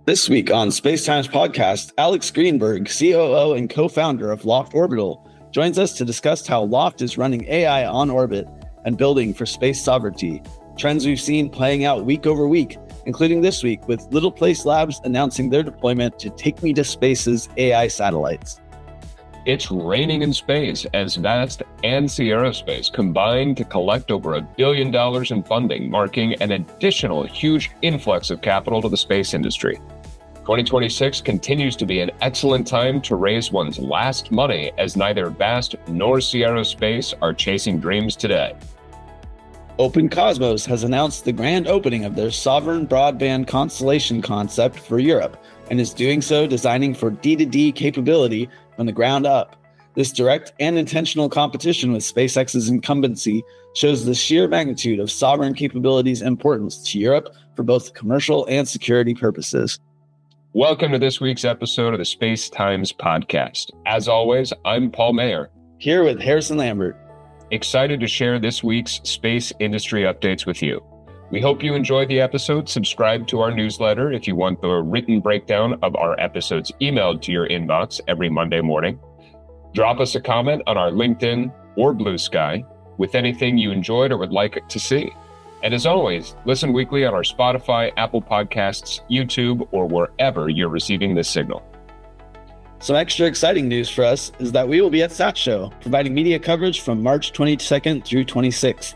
This week on Space Times Podcast, Alex Greenberg, COO and co-founder of Loft Orbital, joins us to discuss how Loft is running AI on orbit and building for space sovereignty, trends we've seen playing out week over week, including this week with Little Place Labs announcing their deployment to Take Me to Space's AI satellites. It's raining in space as VAST and Sierra Space combine to collect over $1 billion in funding, marking an additional huge influx of capital to the space industry. 2026 continues to be an excellent time to raise one's last money, as neither VAST nor Sierra Space are chasing dreams today. Open Cosmos has announced the grand opening of their sovereign broadband constellation concept for Europe, and is doing so designing for D2D capability from the ground up. This direct and intentional competition with SpaceX's incumbency shows the sheer magnitude of sovereign capabilities' importance to Europe for both commercial and security purposes. Welcome to this week's episode of the Space Times Podcast. As always, I'm Paul Mayer, here with Harrison Lambert. Excited to share this week's space industry updates with you. We hope you enjoyed the episode. Subscribe to our newsletter if you want the written breakdown of our episodes emailed to your inbox every Monday morning. Drop us a comment on our LinkedIn or Blue Sky with anything you enjoyed or would like to see. And as always, listen weekly on our Spotify, Apple Podcasts, YouTube, or wherever you're receiving this signal. Some extra exciting news for us is that we will be at SAT Show, providing media coverage from March 22nd through 26th.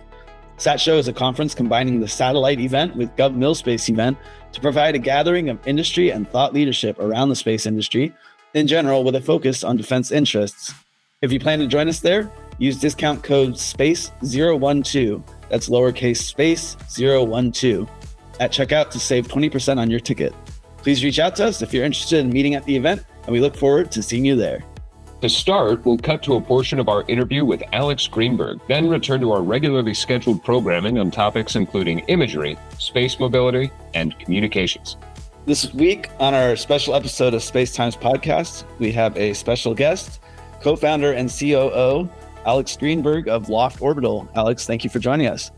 SAT Show is a conference combining the satellite event with Gov MilSpace event to provide a gathering of industry and thought leadership around the space industry in general, with a focus on defense interests. If you plan to join us there, use discount code SPACE012, that's lowercase space 012, at checkout to save 20% on your ticket. Please reach out to us if you're interested in meeting at the event, and we look forward to seeing you there. To start, we'll cut to a portion of our interview with Alex Greenberg, then return to our regularly scheduled programming on topics including imagery, space mobility, and communications. This week on our special episode of Space Times Podcast, we have a special guest, co-founder and COO, Alex Greenberg of Loft Orbital. Alex, thank you for joining us.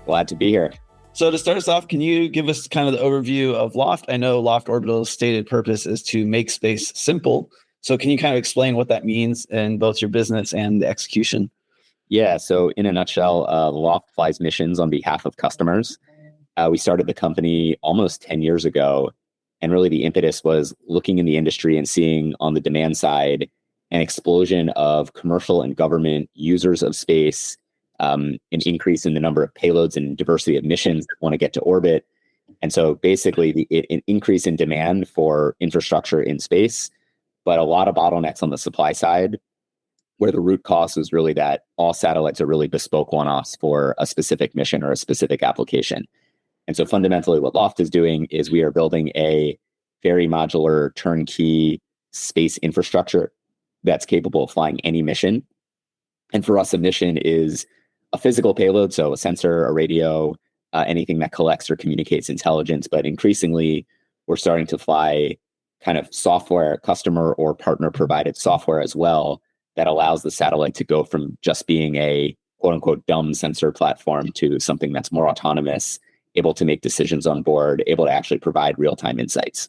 Glad to be here. So to start us off, can you give us kind of the overview of Loft? I know Loft Orbital's stated purpose is to make space simple. So can you kind of explain what that means in both your business and the execution? Yeah, so in a nutshell, Loft flies missions on behalf of customers. We started the company almost 10 years ago. And really the impetus was looking in the industry and seeing on the demand side an explosion of commercial and government users of space, an increase in the number of payloads and diversity of missions that want to get to orbit. And so basically an increase in demand for infrastructure in space, but a lot of bottlenecks on the supply side, where the root cause was really that all satellites are really bespoke one-offs for a specific mission or a specific application. And so fundamentally what Loft is doing is we are building a very modular turnkey space infrastructure that's capable of flying any mission. And for us, a mission is a physical payload, so a sensor, a radio, anything that collects or communicates intelligence. But increasingly, we're starting to fly kind of software, customer or partner provided software as well, that allows the satellite to go from just being a quote unquote dumb sensor platform to something that's more autonomous, able to make decisions on board, able to actually provide real-time insights.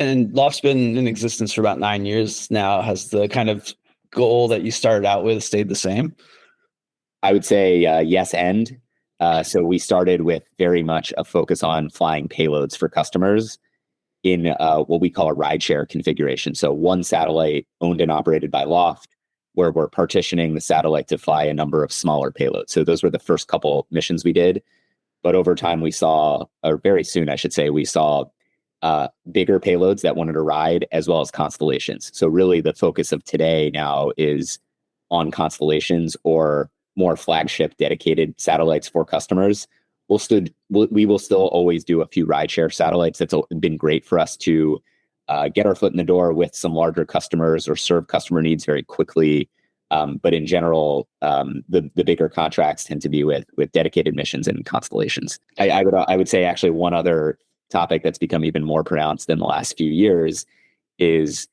And Loft's been in existence for about 9 years now. Has the kind of goal that you started out with stayed the same? I would say yes and. So we started with very much a focus on flying payloads for customers in what we call a rideshare configuration. So one satellite owned and operated by Loft, where we're partitioning the satellite to fly a number of smaller payloads. So those were the first couple missions we did. But over time, we saw, or very soon, I should say, we saw bigger payloads that wanted to ride, as well as constellations. So really the focus of today now is on constellations or more flagship dedicated satellites for customers. We will still always do a few rideshare satellites. That's been great for us to get our foot in the door with some larger customers or serve customer needs very quickly. But in general, the bigger contracts tend to be with dedicated missions and constellations. I would say actually one other topic that's become even more pronounced in the last few years is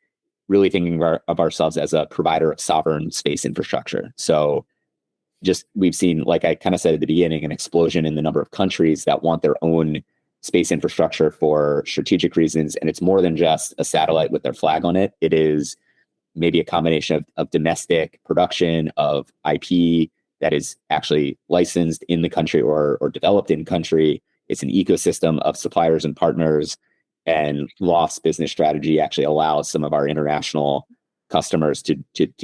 really thinking of ourselves as a provider of sovereign space infrastructure. So just we've seen, like I kind of said at the beginning, an explosion in the number of countries that want their own space infrastructure for strategic reasons. And it's more than just a satellite with their flag on it. It is maybe a combination of domestic production of IP that is actually licensed in the country or developed in country. It's an ecosystem of suppliers and partners. And Loft's business strategy actually allows some of our international customers to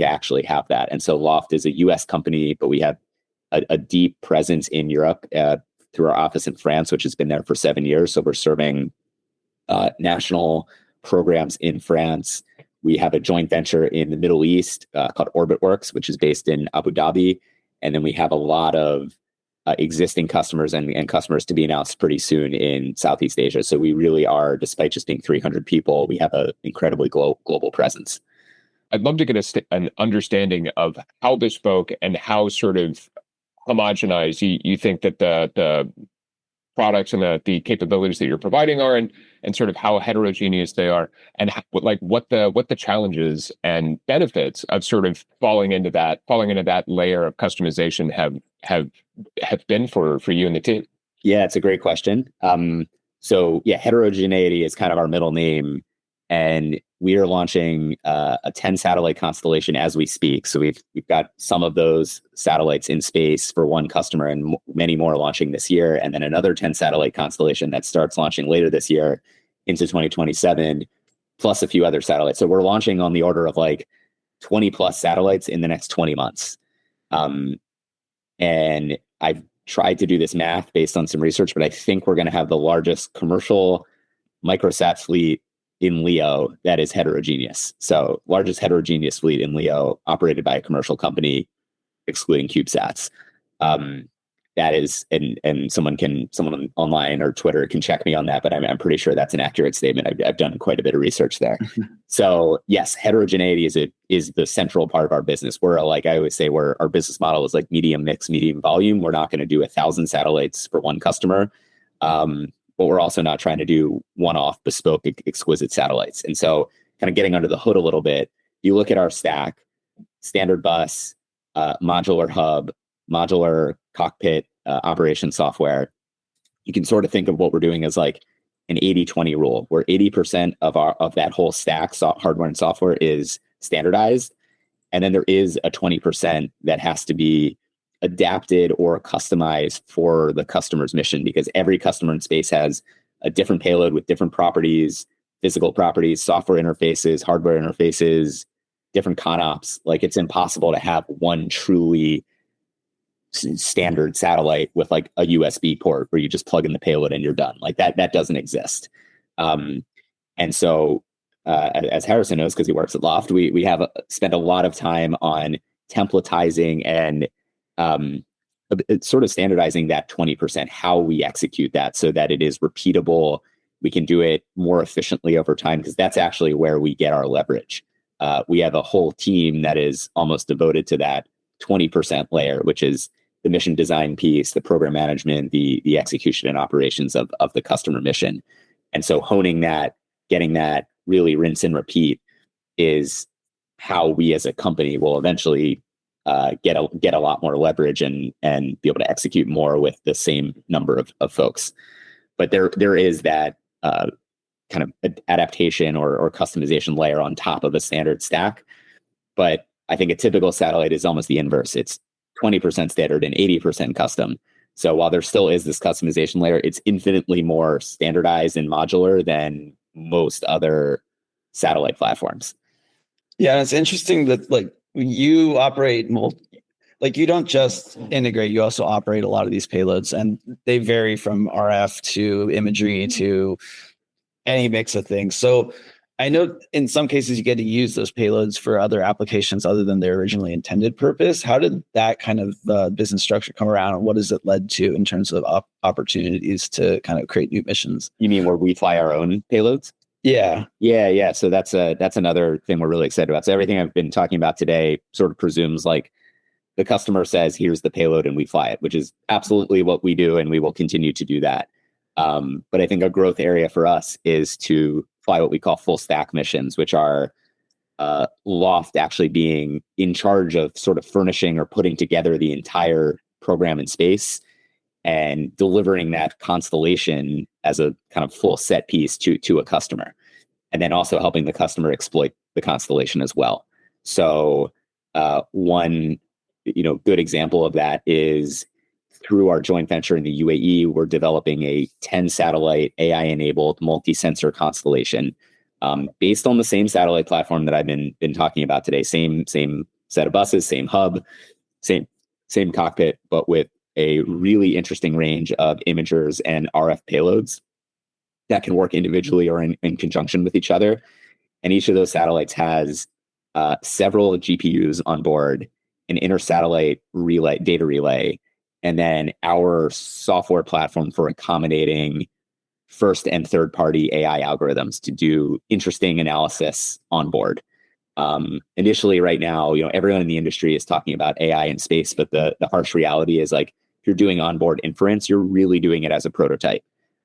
actually have that. And so Loft is a US company, but we have a deep presence in Europe through our office in France, which has been there for 7 years. So we're serving national programs in France. We have a joint venture in the Middle East called OrbitWorks, which is based in Abu Dhabi. And then we have a lot of existing customers and customers to be announced pretty soon in Southeast Asia. So we really are, despite just being 300 people, we have an incredibly global presence. I'd love to get an understanding of how bespoke and how sort of homogenized you think that the products and the capabilities that you're providing are, and sort of how heterogeneous they are, and what the challenges and benefits of sort of falling into that layer of customization have been for you and the team. Yeah, it's a great question. So yeah, heterogeneity is kind of our middle name, and we are launching a 10 satellite constellation as we speak. So we've got some of those satellites in space for one customer, and many more launching this year, and then another 10 satellite constellation that starts launching later this year into 2027, plus a few other satellites. So we're launching on the order of like 20 plus satellites in the next 20 months. And I've tried to do this math based on some research, but I think we're going to have the largest commercial microsat fleet in LEO that is heterogeneous. So largest heterogeneous fleet in LEO operated by a commercial company, excluding CubeSats. That is, and someone online or Twitter can check me on that, but I'm pretty sure that's an accurate statement. I've done quite a bit of research there. So yes, heterogeneity is the central part of our business. We're like, I always say, our business model is like medium mix, medium volume. We're not going to do 1,000 satellites for one customer. But we're also not trying to do one-off bespoke exquisite satellites. And so kind of getting under the hood a little bit, you look at our stack, standard bus, modular hub, modular cockpit operation software. You can sort of think of what we're doing as like an 80-20 rule, where 80% of that whole stack, hardware and software, is standardized. And then there is a 20% that has to be adapted or customized for the customer's mission, because every customer in space has a different payload with different properties, physical properties, software interfaces, hardware interfaces, different ConOps. Like, it's impossible to have one truly standard satellite with like a USB port where you just plug in the payload and you're done. Like that doesn't exist. And so as Harrison knows, because he works at Loft, we have spent a lot of time on templatizing and sort of standardizing that 20%, how we execute that so that it is repeatable. We can do it more efficiently over time, because that's actually where we get our leverage. We have a whole team that is almost devoted to that 20% layer, which is the mission design piece, the program management, the execution and operations of the customer mission. And so honing that, getting that really rinse and repeat is how we as a company will eventually get a lot more leverage and be able to execute more with the same number of folks. But there is that kind of adaptation or customization layer on top of a standard stack. But I think a typical satellite is almost the inverse. It's 20% standard and 80% custom. So while there still is this customization layer, it's infinitely more standardized and modular than most other satellite platforms. Yeah, it's interesting that like you operate you don't just integrate, you also operate a lot of these payloads, and they vary from RF to imagery to any mix of things. So I know in some cases you get to use those payloads for other applications other than their originally intended purpose. How did that kind of business structure come around, and what has it led to in terms of opportunities to kind of create new missions? You mean where we fly our own payloads? Yeah. So that's another thing we're really excited about. So everything I've been talking about today sort of presumes like the customer says, here's the payload and we fly it, which is absolutely what we do. And we will continue to do that. But I think a growth area for us is to fly what we call full stack missions, which are Loft actually being in charge of sort of furnishing or putting together the entire program in space. and delivering that constellation as a kind of full set piece to a customer, and then also helping the customer exploit the constellation as well. So one good example of that is through our joint venture in the UAE, we're developing a 10 satellite AI enabled multi-sensor constellation based on the same satellite platform that I've been talking about today. Same set of buses, same hub, same cockpit, but with a really interesting range of imagers and RF payloads that can work individually or in conjunction with each other. And each of those satellites has several GPUs on board, an inter-satellite data relay, and then our software platform for accommodating first and third party AI algorithms to do interesting analysis on board. Initially, right now, everyone in the industry is talking about AI in space, but the harsh reality is, like, if you're doing onboard inference, you're really doing it as a prototype,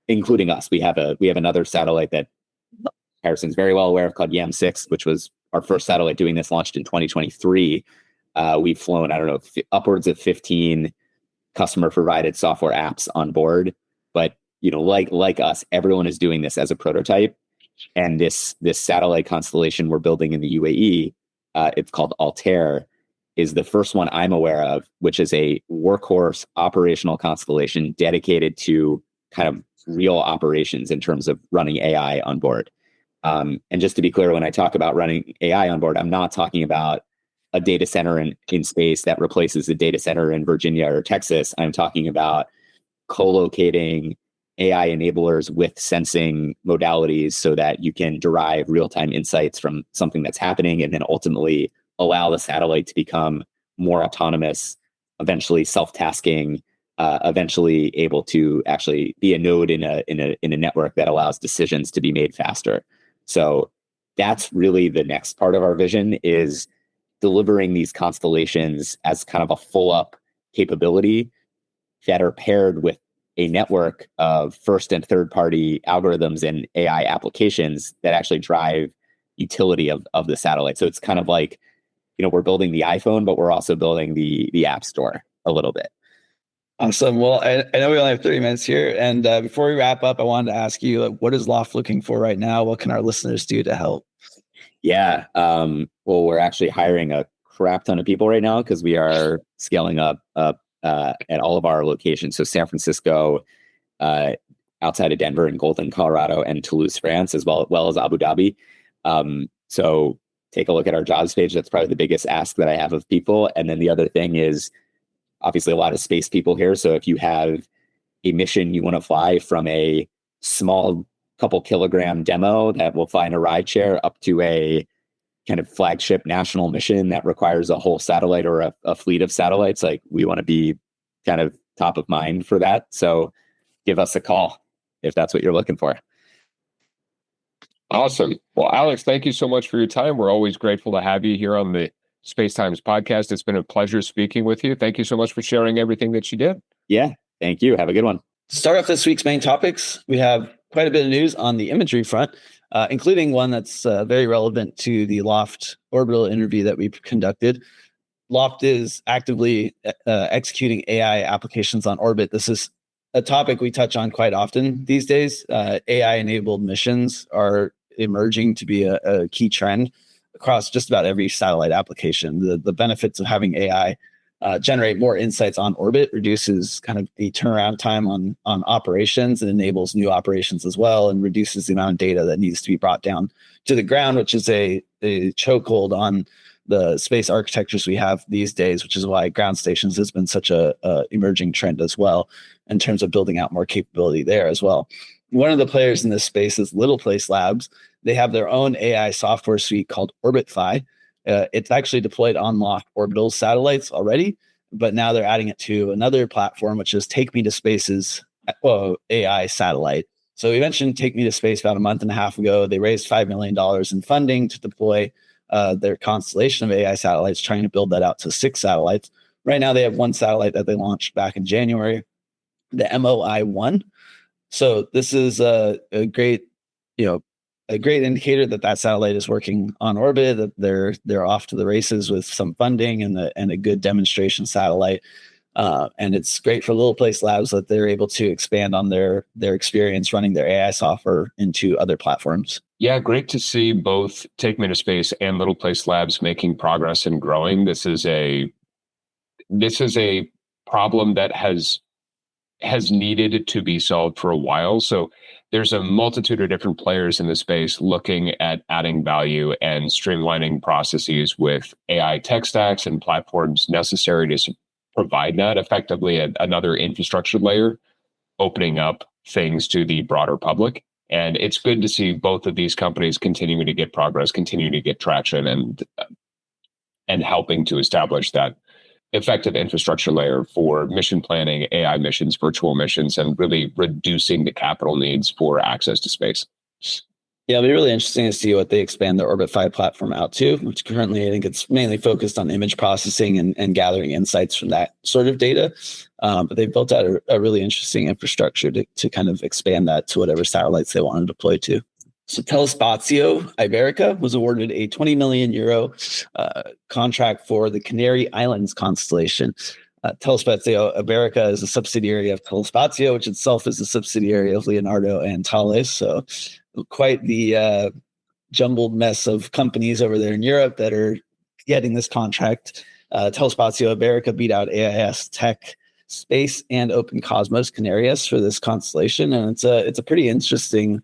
including us. We have another satellite that Harrison's very well aware of called YAM-6, which was our first satellite doing this, launched in 2023. We've flown, I don't know, upwards of 15 customer provided software apps on board. But, like us, everyone is doing this as a prototype. And this satellite constellation we're building in the UAE, it's called Altair, is the first one I'm aware of, which is a workhorse operational constellation dedicated to kind of real operations in terms of running AI on board. And just to be clear, when I talk about running AI on board, I'm not talking about a data center in space that replaces a data center in Virginia or Texas. I'm talking about co-locating AI enablers with sensing modalities so that you can derive real-time insights from something that's happening, and then ultimately allow the satellite to become more autonomous, eventually self-tasking, eventually able to actually be a node in a network that allows decisions to be made faster. So that's really the next part of our vision, is delivering these constellations as kind of a full up capability that are paired with a network of first and third party algorithms and AI applications that actually drive utility of the satellite. So it's kind of like, we're building the iPhone, but we're also building the App Store a little bit. Awesome. Well, I know we only have 30 minutes here. And before we wrap up, I wanted to ask you, what is Loft looking for right now? What can our listeners do to help? Yeah. Well, we're actually hiring a crap ton of people right now because we are scaling up at all of our locations. So San Francisco, outside of Denver, and Golden, Colorado, and Toulouse, France, as well as Abu Dhabi. So take a look at our jobs page. That's probably the biggest ask that I have of people. And then the other thing is, obviously, a lot of space people here. So if you have a mission you want to fly, from a small couple kilogram demo that will fly in a ride share up to a kind of flagship national mission that requires a whole satellite or a fleet of satellites, like, we want to be kind of top of mind for that. So give us a call if that's what you're looking for. Awesome. Well, Alex, thank you so much for your time. We're always grateful to have you here on the Space Times podcast. It's been a pleasure speaking with you. Thank you so much for sharing everything that you did. Yeah, thank you. Have a good one. To start off this week's main topics, we have quite a bit of news on the imagery front, including one that's very relevant to the Loft Orbital interview that we conducted. Loft is actively executing AI applications on orbit. This is a topic we touch on quite often these days. AI-enabled missions are emerging to be a key trend across just about every satellite application. The benefits of having AI generate more insights on orbit, reduces kind of the turnaround time on operations, and enables new operations as well, and reduces the amount of data that needs to be brought down to the ground, which is a chokehold on the space architectures we have these days, which is why ground stations has been such a emerging trend as well, in terms of building out more capability there as well. One of the players in this space is Little Place Labs. They have their own AI software suite called OrbitFi. It's actually deployed on Loft Orbital satellites already, but now they're adding it to another platform, which is Take Me to Space's AI satellite. So we mentioned Take Me to Space about a month and a half ago. They raised $5 million in funding to deploy their constellation of AI satellites, trying to build that out to 6 satellites. Right now, they have 1 satellite that they launched back in January, the MOI-1. So this is a great indicator that satellite is working on orbit, that they're off to the races with some funding and a good demonstration satellite. And it's great for Little Place Labs that they're able to expand on their experience running their AI software into other platforms. Yeah, great to see both Take Me to Space and Little Place Labs making progress and growing. This is a problem that has needed to be solved for a while. So there's a multitude of different players in the space looking at adding value and streamlining processes with AI tech stacks and platforms necessary to provide that effectively another infrastructure layer, opening up things to the broader public. And it's good to see both of these companies continuing to get progress, continuing to get traction, and helping to establish that effective infrastructure layer for mission planning, AI missions, virtual missions, and really reducing the capital needs for access to space. Yeah, it'll be really interesting to see what they expand their Orbit 5 platform out to, which currently I think it's mainly focused on image processing and gathering insights from that sort of data. But they've built out a really interesting infrastructure to kind of expand that to whatever satellites they want to deploy to. So Telespazio Iberica was awarded a 20 million euro contract for the Canary Islands constellation. Telespazio Iberica is a subsidiary of Telespazio, which itself is a subsidiary of Leonardo and Thales. So quite the jumbled mess of companies over there in Europe that are getting this contract. Telespazio Iberica beat out AIS Tech Space and Open Cosmos Canarias for this constellation, and it's a pretty interesting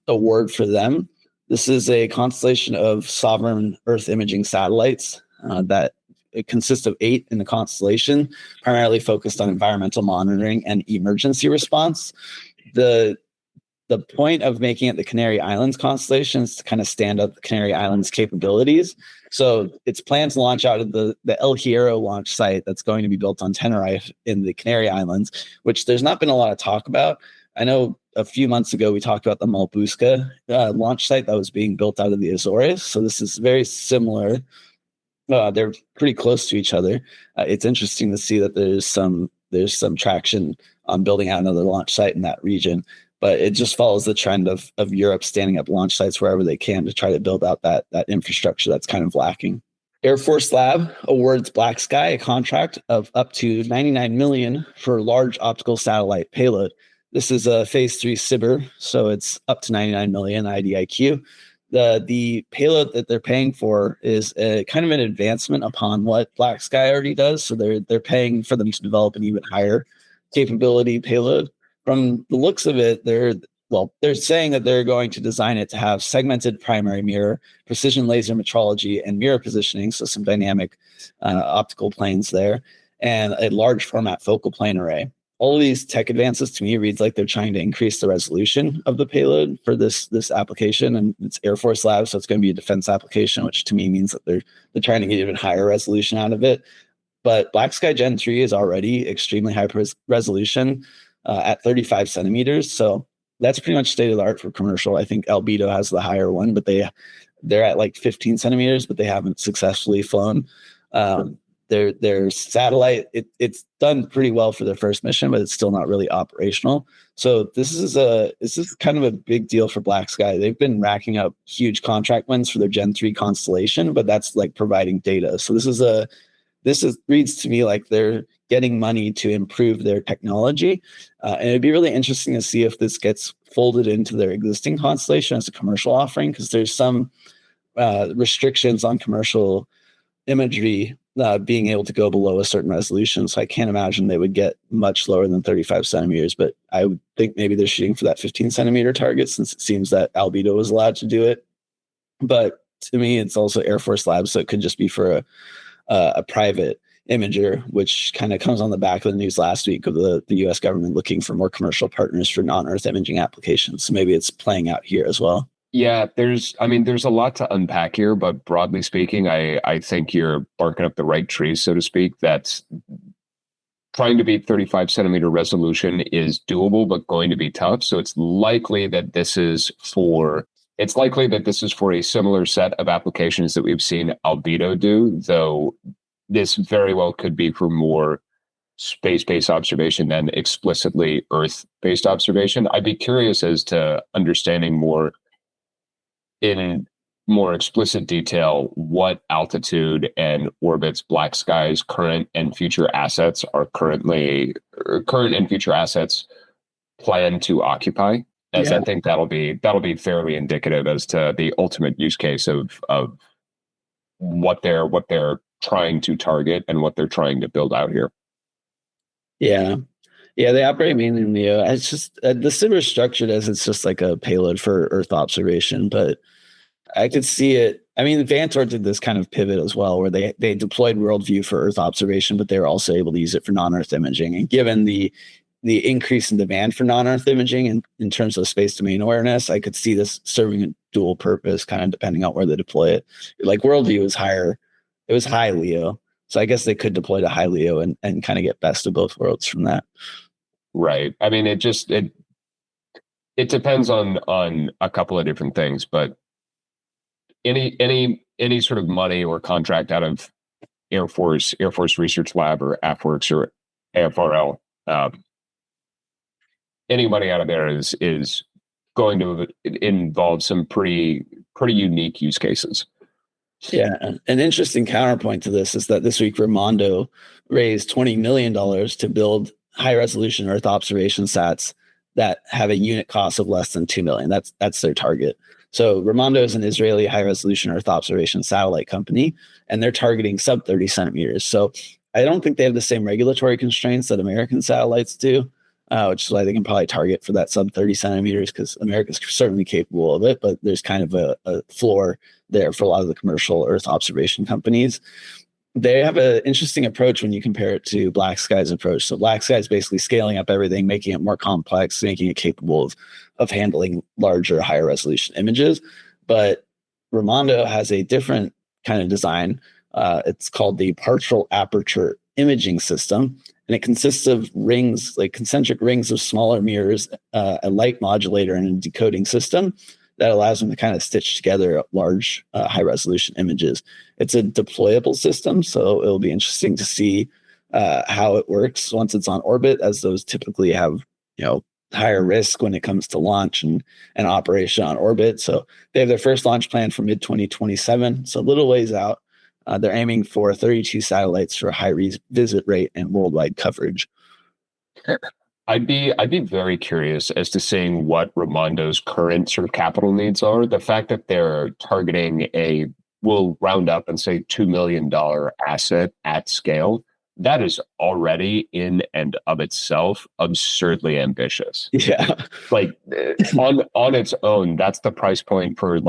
award for them. This is a constellation of sovereign Earth imaging satellites that it consists of 8 in the constellation, primarily focused on environmental monitoring and emergency response. The point of making it the Canary Islands constellation is to kind of stand up the Canary Islands capabilities. So it's planned to launch out of the El Hierro launch site that's going to be built on Tenerife in the Canary Islands, which there's not been a lot of talk about. I know a few months ago we talked about the Malbusca launch site that was being built out of the Azores. So this is very similar. They're pretty close to each other. It's interesting to see that there's some traction on building out another launch site in that region. But it just follows the trend of Europe standing up launch sites wherever they can to try to build out that infrastructure that's kind of lacking. Air Force Lab awards Black Sky a contract of up to $99 million for large optical satellite payload. This is a phase 3 SBIR, so it's up to $99 million IDIQ. The payload that they're paying for is a kind of an advancement upon what Black Sky already does. So they're paying for them to develop an even higher capability payload. From the looks of it, they're saying that they're going to design it to have segmented primary mirror, precision laser metrology, and mirror positioning, so some dynamic optical planes there, and a large format focal plane array. All of these tech advances to me reads like they're trying to increase the resolution of the payload for this application, and it's Air Force Lab, so it's going to be a defense application, which to me means that they're trying to get even higher resolution out of it. But Black Sky Gen 3 is already extremely high resolution at 35 centimeters, so that's pretty much state of the art for commercial. I think Albedo has the higher one, but they're at like 15 centimeters, but they haven't successfully flown. Their satellite, it's done pretty well for their first mission, but it's still not really operational. So this is kind of a big deal for Black Sky. They've been racking up huge contract wins for their Gen 3 constellation, but that's like providing data. So this reads to me like they're getting money to improve their technology. And it'd be really interesting to see if this gets folded into their existing constellation as a commercial offering, because there's some restrictions on commercial imagery being able to go below a certain resolution. So I can't imagine they would get much lower than 35 centimeters, but I would think maybe they're shooting for that 15 centimeter target, since it seems that Albedo was allowed to do it. But to me, it's also Air Force Labs, so it could just be for a private imager, which kind of comes on the back of the news last week of the US government looking for more commercial partners for non-Earth imaging applications. So maybe it's playing out here as well. Yeah, there's a lot to unpack here, but broadly speaking, I think you're barking up the right tree, so to speak. That's trying to beat 35 centimeter resolution is doable, but going to be tough. So it's likely that this is for a similar set of applications that we've seen Albedo do, though this very well could be for more space-based observation than explicitly Earth-based observation. I'd be curious as to understanding more more explicit detail what altitude and orbits Black Sky's current and future assets plan to occupy, as I think that'll be fairly indicative as to the ultimate use case of what they're trying to target and what they're trying to build out here. Yeah. Yeah, they operate mainly in LEO. It's just the sim is structured as it's just like a payload for Earth observation, but I could see it. I mean, Vantor did this kind of pivot as well, where they deployed Worldview for Earth observation, but they were also able to use it for non-Earth imaging. And given the increase in demand for non-Earth imaging in terms of space domain awareness, I could see this serving a dual purpose, kind of depending on where they deploy it. Like Worldview was higher, it was high LEO. So I guess they could deploy to high LEO and kind of get best of both worlds from that. Right. I mean, it depends on a couple of different things, but any sort of money or contract out of Air Force Research Lab or AFWorks or AFRL, any money out of there is going to involve some pretty unique use cases. Yeah, an interesting counterpoint to this is that this week Ramondo raised $20 million to build high-resolution Earth observation sats that have a unit cost of less than $2 million. That's their target. So Ramondo is an Israeli high-resolution Earth observation satellite company, and they're targeting sub 30 centimeters. So I don't think they have the same regulatory constraints that American satellites do, which is why they can probably target for that sub 30 centimeters, because America's certainly capable of it, but there's kind of a floor there for a lot of the commercial Earth observation companies. They have an interesting approach when you compare it to Black Sky's approach. So Black Sky is basically scaling up everything, making it more complex, making it capable of handling larger, higher resolution images. But Ramondo has a different kind of design. It's called the partial aperture imaging system, and it consists of rings, like concentric rings of smaller mirrors, a light modulator, and a decoding system that allows them to kind of stitch together large, high-resolution images. It's a deployable system, so it'll be interesting to see how it works once it's on orbit, as those typically have, higher risk when it comes to launch and operation on orbit. So they have their first launch plan for mid-2027, so a little ways out. They're aiming for 32 satellites for a high visit rate and worldwide coverage. I'd be very curious as to seeing what Ramondo's current sort of capital needs are. The fact that they're targeting we'll round up and say $2 million asset at scale, that is already in and of itself absurdly ambitious. Yeah. Like on its own, that's the price point for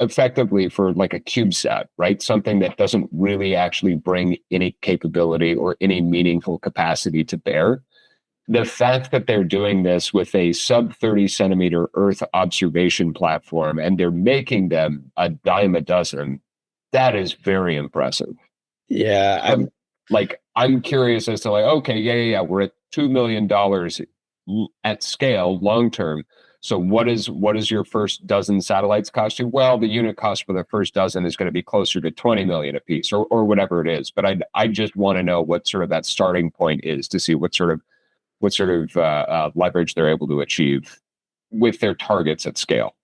effectively for a CubeSat, right? Something that doesn't really actually bring any capability or any meaningful capacity to bear. The fact that they're doing this with a sub 30 centimeter Earth observation platform and they're making them a dime a dozen, that is very impressive. Yeah. I'm curious as to okay, we're at $2 million at scale long term. So what is your first dozen satellites cost you? Well, the unit cost for the first dozen is going to be closer to 20 million a piece or whatever it is. But I just want to know what sort of that starting point is to see what sort of leverage they're able to achieve with their targets at scale.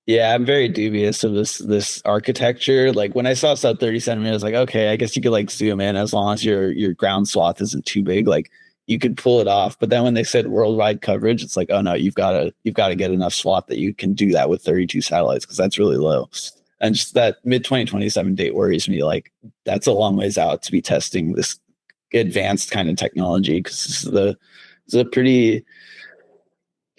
Yeah, I'm very dubious of this architecture. Like when I saw sub 30 centimeters, I was like, okay, I guess you could zoom in as long as your ground swath isn't too big. Like you could pull it off. But then when they said worldwide coverage, it's like, oh no, you've got to get enough swath that you can do that with 32 satellites, because that's really low. And just that mid 2027 date worries me. Like that's a long ways out to be testing this advanced kind of technology, because it's a pretty,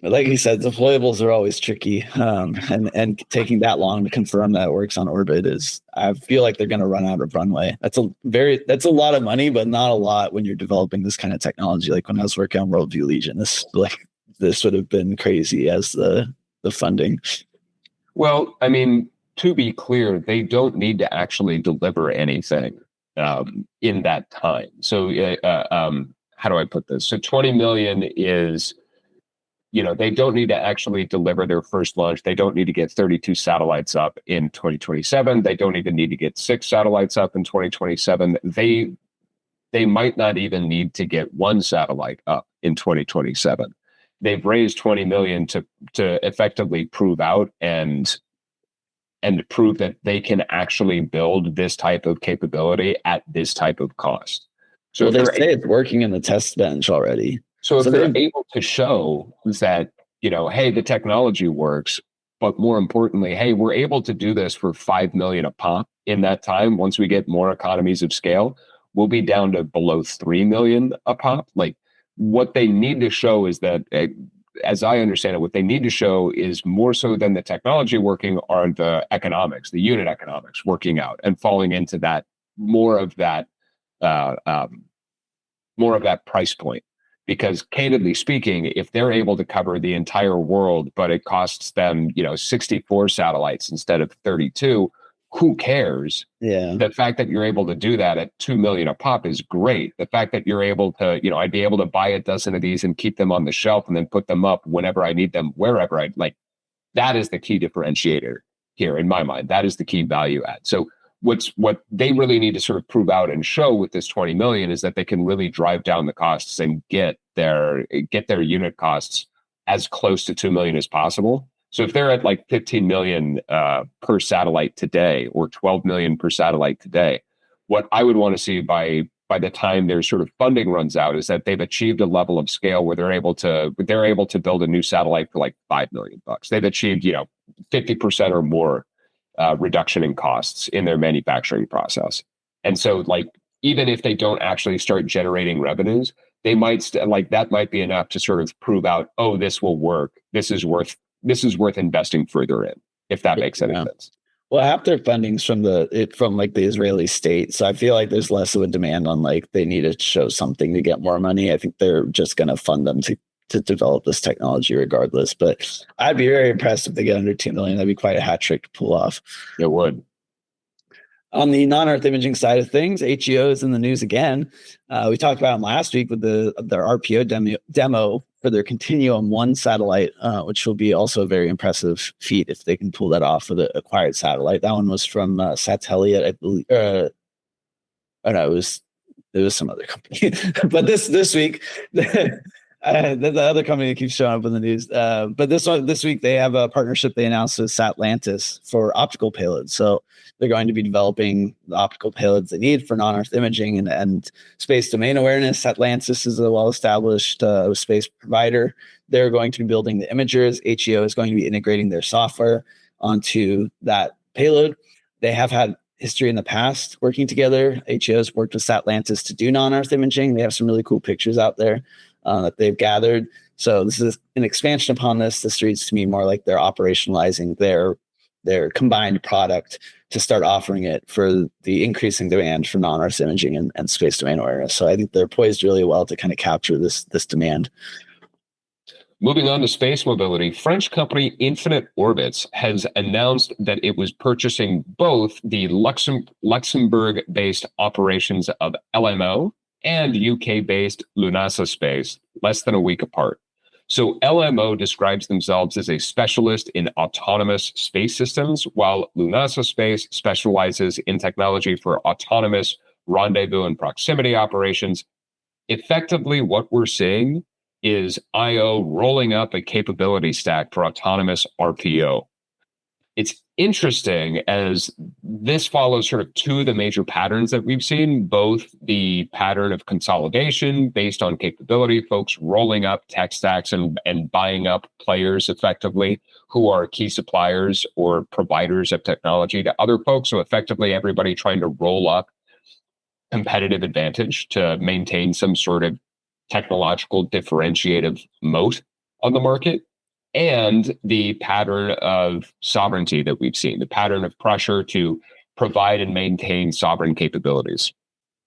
like you said, deployables are always tricky, and taking that long to confirm that it works on orbit I feel like they're going to run out of runway. That's a lot of money, but not a lot when you're developing this kind of technology. Like when I was working on Worldview Legion, this would have been crazy as the funding. Well, I mean, to be clear, they don't need to actually deliver anything in that time. So how do I put this? So 20 million is, they don't need to actually deliver their first launch. They don't need to get 32 satellites up in 2027. They don't even need to get 6 satellites up in 2027. They might not even need to get 1 satellite up in 2027. They've raised 20 million to effectively prove out and and prove that they can actually build this type of capability at this type of cost. So they say it's working in the test bench already. So if they're able to show that, hey, the technology works, but more importantly, hey, we're able to do this for 5 million a pop in that time. Once we get more economies of scale, we'll be down to below 3 million a pop. Like, what they need to show is that, as I understand it, what they need to show is more so than the technology working are the economics, the unit economics working out and falling into that more of that price point. Because candidly speaking, if they're able to cover the entire world, but it costs them, 64 satellites instead of 32, who cares? Yeah. The fact that you're able to do that at 2 million a pop is great. The fact that you're able to, I'd be able to buy a dozen of these and keep them on the shelf and then put them up whenever I need them, wherever I'd like. That is the key differentiator here in my mind. That is the key value add. So what they really need to sort of prove out and show with this 20 million is that they can really drive down the costs and get their unit costs as close to 2 million as possible. So if they're at like 15 million per satellite today, or 12 million per satellite today, what I would want to see by the time their sort of funding runs out is that they've achieved a level of scale where they're able to build a new satellite for like $5 million. They've achieved 50% or more reduction in costs in their manufacturing process. And so, like, even if they don't actually start generating revenues, they might that might be enough to sort of prove out, oh, this will work. This is worth investing further in, if that makes any sense. Well, half their funding's from the Israeli state, so I feel like there's less of a demand on they need to show something to get more money. I think they're just going to fund them to develop this technology regardless. But I'd be very impressed if they get under 2 million. That'd be quite a hat trick to pull off. It would. On the non-Earth imaging side of things, HEO is in the news again. We talked about them last week with their RPO demo for their Continuum 1 satellite, which will be also a very impressive feat if they can pull that off with the acquired satellite. That one was from Satelliot, I believe. It was some other company. But this week, the other company that keeps showing up in the news. But this week they have a partnership they announced with Satlantis for optical payloads. So they're going to be developing the optical payloads they need for non-Earth imaging and space domain awareness. Satlantis is a well-established space provider. They're going to be building the imagers. HEO is going to be integrating their software onto that payload. They have had history in the past working together. HEO has worked with Satlantis to do non-Earth imaging. They have some really cool pictures out there that they've gathered. So this is an expansion upon this. This reads to me more like they're operationalizing their combined product to start offering it for the increasing demand for non-Earth imaging and space domain awareness. So I think they're poised really well to kind of capture this demand. Moving on to space mobility, French company Infinite Orbits has announced that it was purchasing both the Luxembourg-based operations of LMO and UK-based Lunasa Space less than a week apart. So LMO describes themselves as a specialist in autonomous space systems, while Lunasa Space specializes in technology for autonomous rendezvous and proximity operations. Effectively, what we're seeing is IO rolling up a capability stack for autonomous RPO. It's interesting as this follows sort of two of the major patterns that we've seen, both the pattern of consolidation based on capability, folks rolling up tech stacks and buying up players effectively who are key suppliers or providers of technology to other folks. So effectively everybody trying to roll up competitive advantage to maintain some sort of technological differentiative moat on the market. And the pattern of sovereignty that we've seen, the pattern of pressure to provide and maintain sovereign capabilities.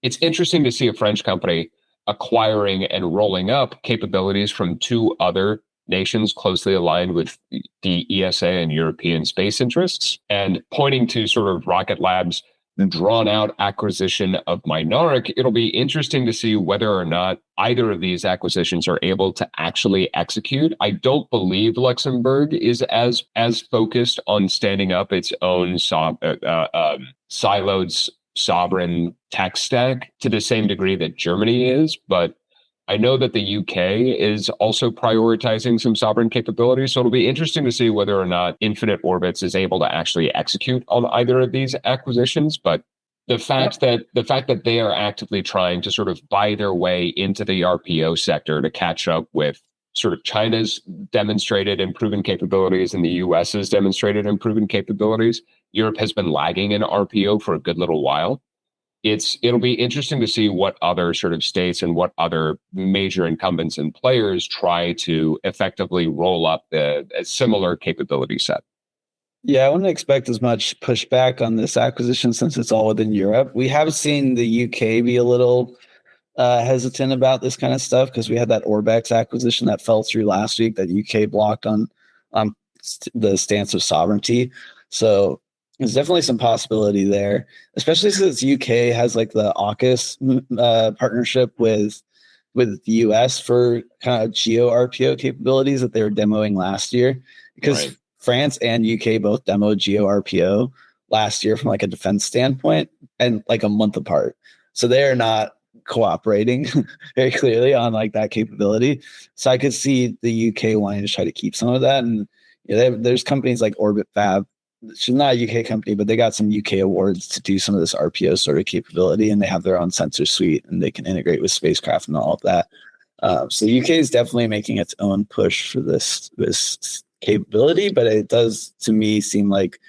It's interesting to see a French company acquiring and rolling up capabilities from two other nations closely aligned with the ESA and European space interests, and pointing to sort of Rocket Lab's drawn out acquisition of Mynaric. It'll be interesting to see whether or not either of these acquisitions are able to actually execute. I don't believe Luxembourg is as focused on standing up its own siloed sovereign tech stack to the same degree that Germany is, but I know that the UK is also prioritizing some sovereign capabilities, so it'll be interesting to see whether or not Infinite Orbits is able to actually execute on either of these acquisitions. But the fact that they are actively trying to sort of buy their way into the RPO sector to catch up with sort of China's demonstrated and proven capabilities and the US's demonstrated and proven capabilities, Europe has been lagging in RPO for a good little while. It'll be interesting to see what other sort of states and what other major incumbents and players try to effectively roll up a similar capability set. Yeah, I wouldn't expect as much pushback on this acquisition since it's all within Europe. We have seen the UK be a little hesitant about this kind of stuff because we had that Orbex acquisition that fell through last week that UK blocked on the stance of sovereignty. So there's definitely some possibility there, especially since UK has like the AUKUS partnership with the US for kind of geo RPO capabilities that they were demoing last year, because Right. France and UK both demoed geo RPO last year from like a defense standpoint and like a month apart. So they are not cooperating very clearly on like that capability. So I could see the UK wanting to try to keep some of that. And there's companies like Orbit Fab. She's not a UK company, but they got some UK awards to do some of this RPO sort of capability, and they have their own sensor suite and they can integrate with spacecraft and all of that. So UK is definitely making its own push for this capability, but it does to me seem like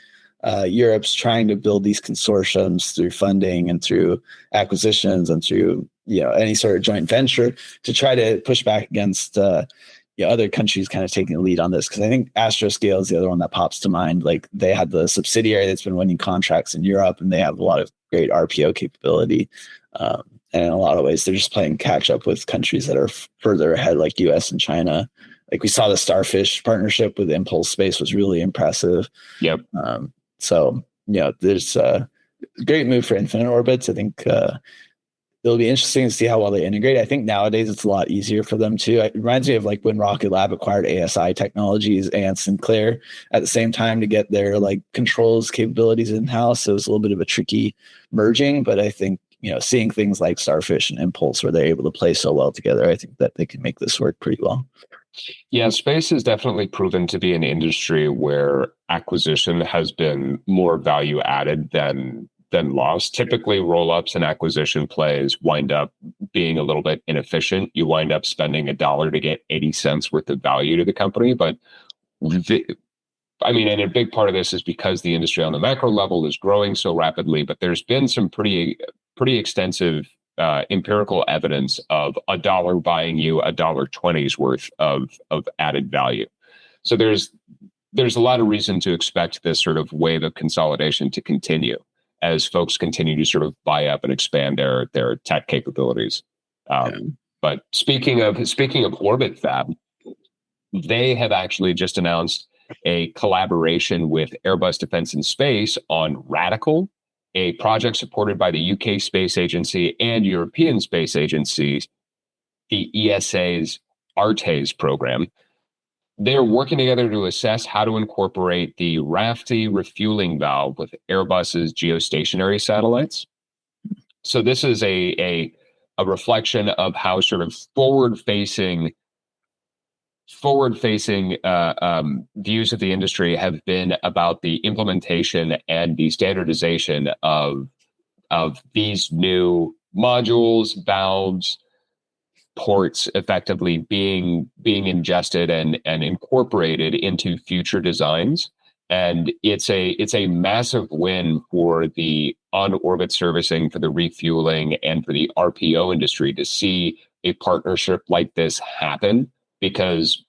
Europe's trying to build these consortiums through funding and through acquisitions and through any sort of joint venture to try to push back against other countries kind of taking the lead on this. Because I think Astroscale is the other one that pops to mind. Like they had the subsidiary that's been winning contracts in Europe, and they have a lot of great RPO capability. And in a lot of ways, they're just playing catch up with countries that are further ahead, like US and China. Like we saw the Starfish partnership with Impulse Space was really impressive. Yep. So there's a great move for Infinite Orbits. I think it'll be interesting to see how well they integrate. I think nowadays it's a lot easier for them too. It reminds me of like when Rocket Lab acquired ASI Technologies and Sinclair at the same time to get their like controls capabilities in house. So it was a little bit of a tricky merging, but I think seeing things like Starfish and Impulse where they're able to play so well together, I think that they can make this work pretty well. Yeah, space has definitely proven to be an industry where acquisition has been more value added than lost. Typically, roll-ups and acquisition plays wind up being a little bit inefficient. You wind up spending $1 to get 80 cents worth of value to the company. But and a big part of this is because the industry on the macro level is growing so rapidly, but there's been some pretty extensive empirical evidence of $1 buying you $1.20's worth of added value. So there's a lot of reason to expect this sort of wave of consolidation to continue as folks continue to sort of buy up and expand their tech capabilities. But speaking of Orbit Fab, they have actually just announced a collaboration with Airbus Defence and Space on Radical, a project supported by the UK Space Agency and European Space Agency, the ESA's ARTES program. They're working together to assess how to incorporate the RAFTI refueling valve with Airbus's geostationary satellites. So this is a reflection of how sort of forward-facing views of the industry have been about the implementation and the standardization of these new modules, valves, ports effectively being ingested and incorporated into future designs. And it's a massive win for the on-orbit servicing, for the refueling, and for the RPO industry to see a partnership like this happen, because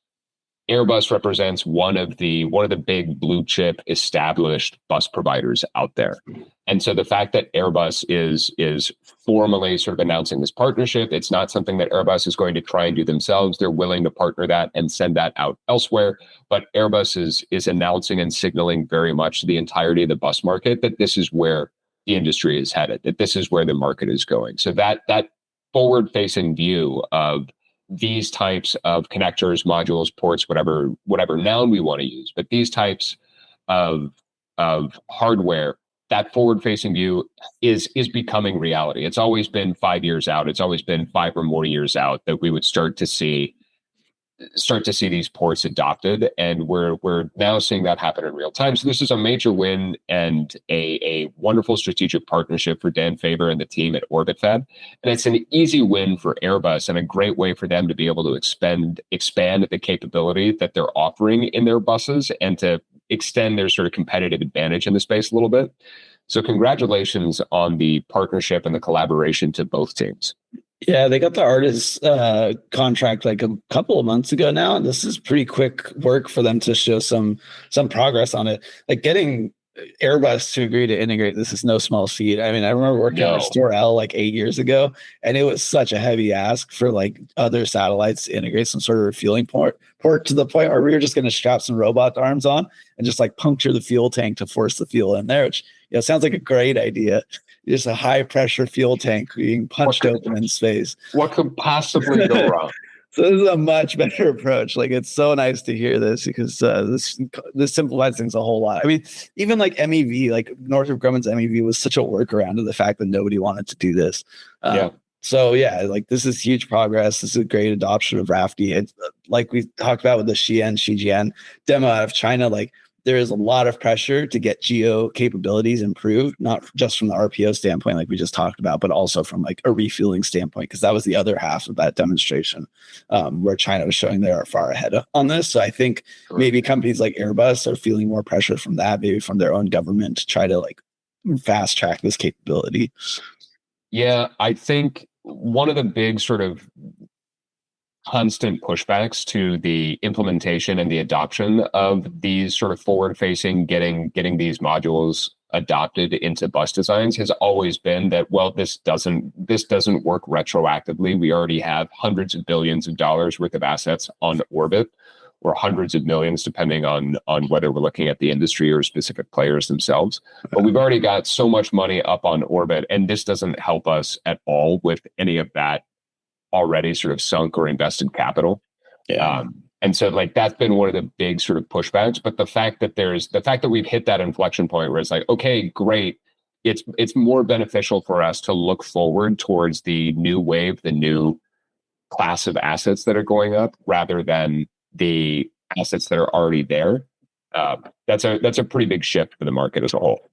Airbus represents one of the big blue chip established bus providers out there. And so the fact that Airbus is formally sort of announcing this partnership, it's not something that Airbus is going to try and do themselves. They're willing to partner that and send that out elsewhere. But Airbus is announcing and signaling very much to the entirety of the bus market that this is where the industry is headed, that this is where the market is going. So that forward-facing view of these types of connectors, modules, ports, whatever noun we want to use, but these types of hardware that forward-facing view is becoming reality. It's always been 5 years out. It's always been 5 or more years out that we would start to see these ports adopted, and we're now seeing that happen in real time. So this is a major win and a wonderful strategic partnership for Dan Faber and the team at OrbitFab. And it's an easy win for Airbus and a great way for them to be able to expand the capability that they're offering in their buses and to extend their sort of competitive advantage in the space a little bit. So congratulations on the partnership and the collaboration to both teams. Yeah, they got the artist contract like a couple of months ago now, and this is pretty quick work for them to show some progress on it. Like getting Airbus to agree to integrate this is no small feat. I mean, I remember working on Store L like 8 years ago, and it was such a heavy ask for like other satellites to integrate some sort of refueling port to the point where we were just going to strap some robot arms on and just like puncture the fuel tank to force the fuel in there, which sounds like a great idea. Just a high pressure fuel tank being punched open in space. What could possibly go wrong? So this is a much better approach. Like, it's so nice to hear this because this simplifies things a whole lot. I mean, even like MEV, like Northrop Grumman's MEV was such a workaround to the fact that nobody wanted to do this. So yeah, like this is huge progress. This is a great adoption of Rafty. It's like we talked about with the Shijian demo out of China. Like, there is a lot of pressure to get geo capabilities improved, not just from the RPO standpoint, like we just talked about, but also from like a refueling standpoint, because that was the other half of that demonstration where China was showing they are far ahead on this. So I think maybe companies like Airbus are feeling more pressure from that, maybe from their own government to try to like fast track this capability. Yeah, I think one of the big sort of constant pushbacks to the implementation and the adoption of these sort of forward-facing, getting these modules adopted into bus designs has always been that, well, this doesn't work retroactively. We already have hundreds of billions of dollars worth of assets on orbit, or hundreds of millions, depending on whether we're looking at the industry or specific players themselves. But we've already got so much money up on orbit, and this doesn't help us at all with any of that already sort of sunk or invested capital. And so like that's been one of the big sort of pushbacks. But the fact that we've hit that inflection point where it's like, okay, great, it's more beneficial for us to look forward towards the new wave, the new class of assets that are going up, rather than the assets that are already there. That's a pretty big shift for the market as a whole.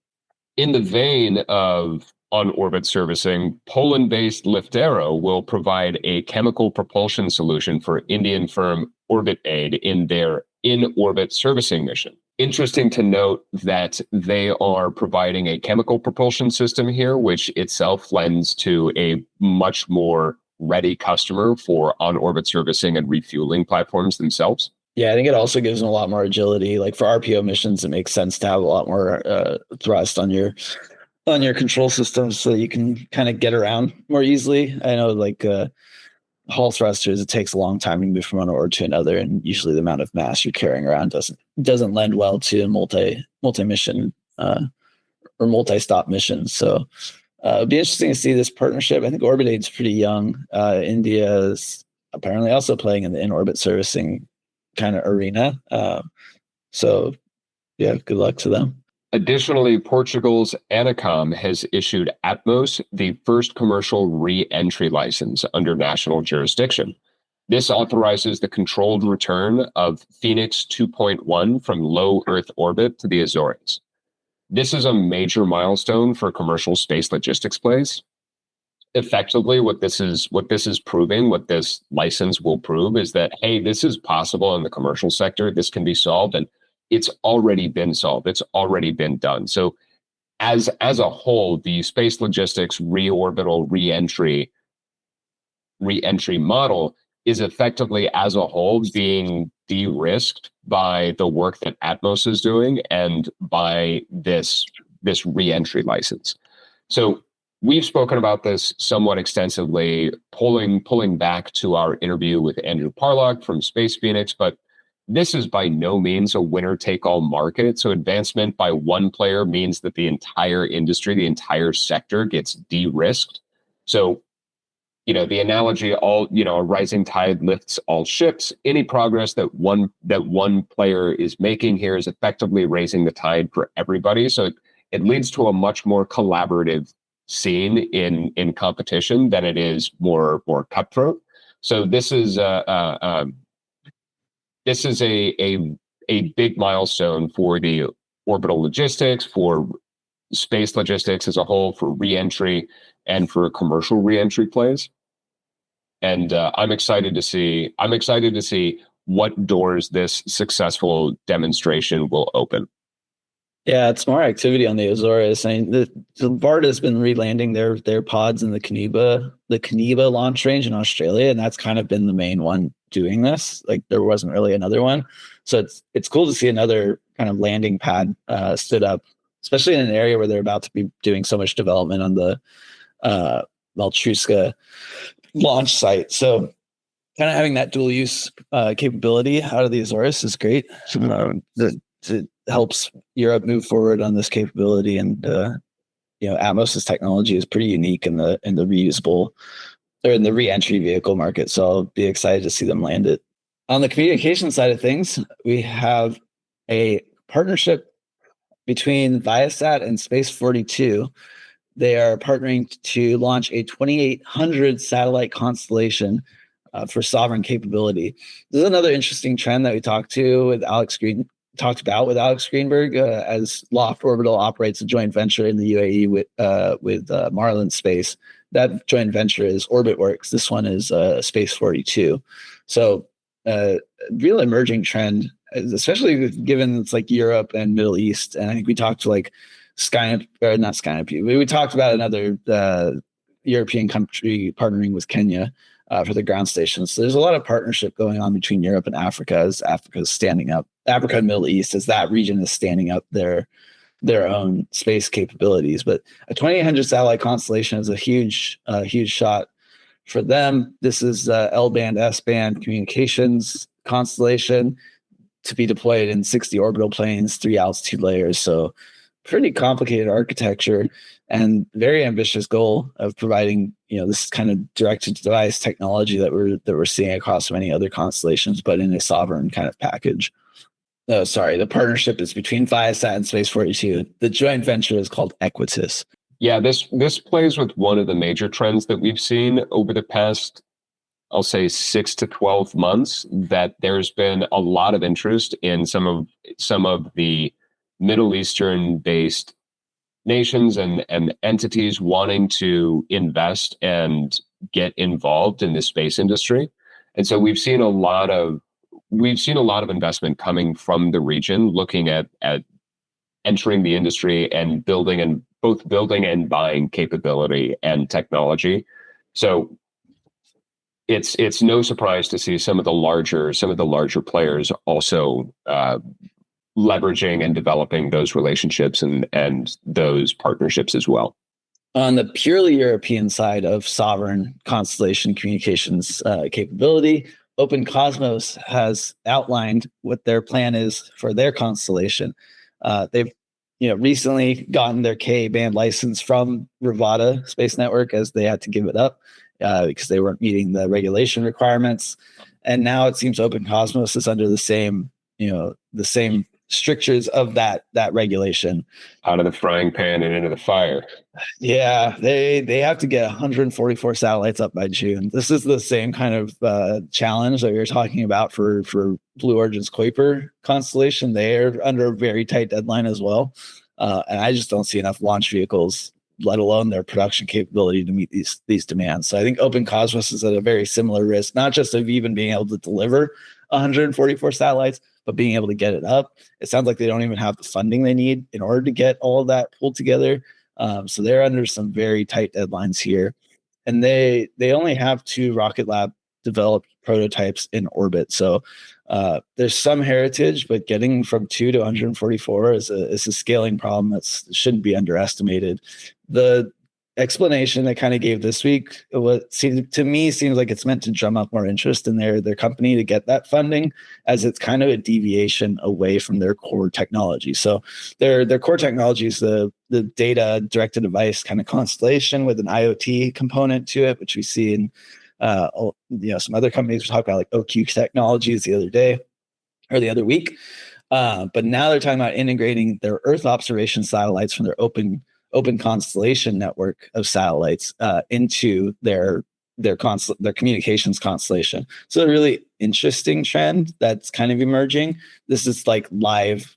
In the vein of on-orbit servicing, Poland-based Liftero will provide a chemical propulsion solution for Indian firm Orbit Aid in their in-orbit servicing mission. Interesting to note that they are providing a chemical propulsion system here, which itself lends to a much more ready customer for on-orbit servicing and refueling platforms themselves. Yeah, I think it also gives them a lot more agility. Like for RPO missions, it makes sense to have a lot more thrust on your control systems so you can kind of get around more easily. I know like Hall thrusters, it takes a long time to move from one orbit to another, and usually the amount of mass you're carrying around doesn't lend well to multi-mission or multi-stop missions. So it'd be interesting to see this partnership. I think Orbit Aid's pretty young. India is apparently also playing in the in-orbit servicing kind of arena. So yeah, good luck to them. Additionally, Portugal's ANACOM has issued Atmos the first commercial re-entry license under national jurisdiction. This authorizes the controlled return of Phoenix 2.1 from low Earth orbit to the Azores. This is a major milestone for commercial space logistics plays. Effectively, what this is proving, what this license will prove, is that, hey, this is possible in the commercial sector. This can be solved, and it's already been solved. It's already been done. So as a whole, the space logistics reorbital reentry model is effectively as a whole being de-risked by the work that Atmos is doing and by this reentry license. So we've spoken about this somewhat extensively, pulling back to our interview with Andrew Parlock from Space Phoenix, but this is by no means a winner-take-all market. So advancement by one player means that the entire industry, the entire sector gets de-risked. So, the analogy, a rising tide lifts all ships. Any progress that one player is making here is effectively raising the tide for everybody. So it leads to a much more collaborative scene in competition than it is more cutthroat. So this is a big milestone for the orbital logistics, for space logistics as a whole, for reentry and for commercial reentry plays. And I'm excited to see what doors this successful demonstration will open. Yeah, it's more activity on the Azores. I mean, the BART has been relanding their pods in the Kaniba launch range in Australia, and that's kind of been the main one doing this. Like there wasn't really another one, so it's cool to see another kind of landing pad stood up, especially in an area where they're about to be doing so much development on the Maltruska launch site. So kind of having that dual use capability out of the Azores is great. It helps Europe move forward on this capability, and Atmos's technology is pretty unique in the reusable or in the re-entry vehicle market. So I'll be excited to see them land it. On the communication side of things, we have a partnership between Viasat and Space 42. They are partnering to launch a 2,800 satellite constellation for sovereign capability. This is another interesting trend that we talked about with Alex Greenberg, as Loft Orbital operates a joint venture in the UAE with Marlin Space. That joint venture is OrbitWorks. This one is Space 42. So real emerging trend, especially given it's like Europe and Middle East. And I think we talked to like Skynet, or not Skynet, we talked about another European country partnering with Kenya for the ground stations. So there's a lot of partnership going on between Europe and Africa as Africa is standing up. Africa and Middle East, as that region is standing up their own space capabilities. But a 2,800 satellite constellation is a huge shot for them. This is L-band, S-band communications constellation to be deployed in 60 orbital planes, 3 altitude layers. So pretty complicated architecture and very ambitious goal of providing, this kind of direct-to-device technology that we're seeing across many other constellations, but in a sovereign kind of package. Oh, sorry. The partnership is between Viasat and Space 42. The joint venture is called Equitas. Yeah, this plays with one of the major trends that we've seen over the past, I'll say 6 to 12 months, that there's been a lot of interest in some of the Middle Eastern based nations and entities wanting to invest and get involved in the space industry. And so we've seen a lot of investment coming from the region, looking at entering the industry and both building and buying capability and technology. So it's no surprise to see some of the larger players also leveraging and developing those relationships and those partnerships as well. On the purely European side of sovereign constellation communications capability, Open Cosmos has outlined what their plan is for their constellation. They've recently gotten their Ka-band license from Rivada Space Network, as they had to give it up because they weren't meeting the regulation requirements. And now it seems Open Cosmos is under the same strictures of that regulation. Out of the frying pan and into the fire. Yeah, they have to get 144 satellites up by June. This is the same kind of challenge that we were talking about for Blue Origin's Kuiper constellation. They're under a very tight deadline as well. And I just don't see enough launch vehicles, let alone their production capability, to meet these demands. So I think Open Cosmos is at a very similar risk, not just of even being able to deliver 144 satellites, but being able to get it up. It sounds like they don't even have the funding they need in order to get all of that pulled together. So they're under some very tight deadlines here. And they only have 2 Rocket Lab developed prototypes in orbit. So there's some heritage, but getting from 2 to 144 is a scaling problem that shouldn't be underestimated. The explanation they kind of gave this week, seems like it's meant to drum up more interest in their company to get that funding, as it's kind of a deviation away from their core technology. So their core technology is the data direct to device kind of constellation with an IoT component to it, which we see in some other companies. We talked about like OQ Technologies the other week. But now they're talking about integrating their Earth observation satellites from their open constellation network of satellites into their communications constellation. So a really interesting trend that's kind of emerging. This is like live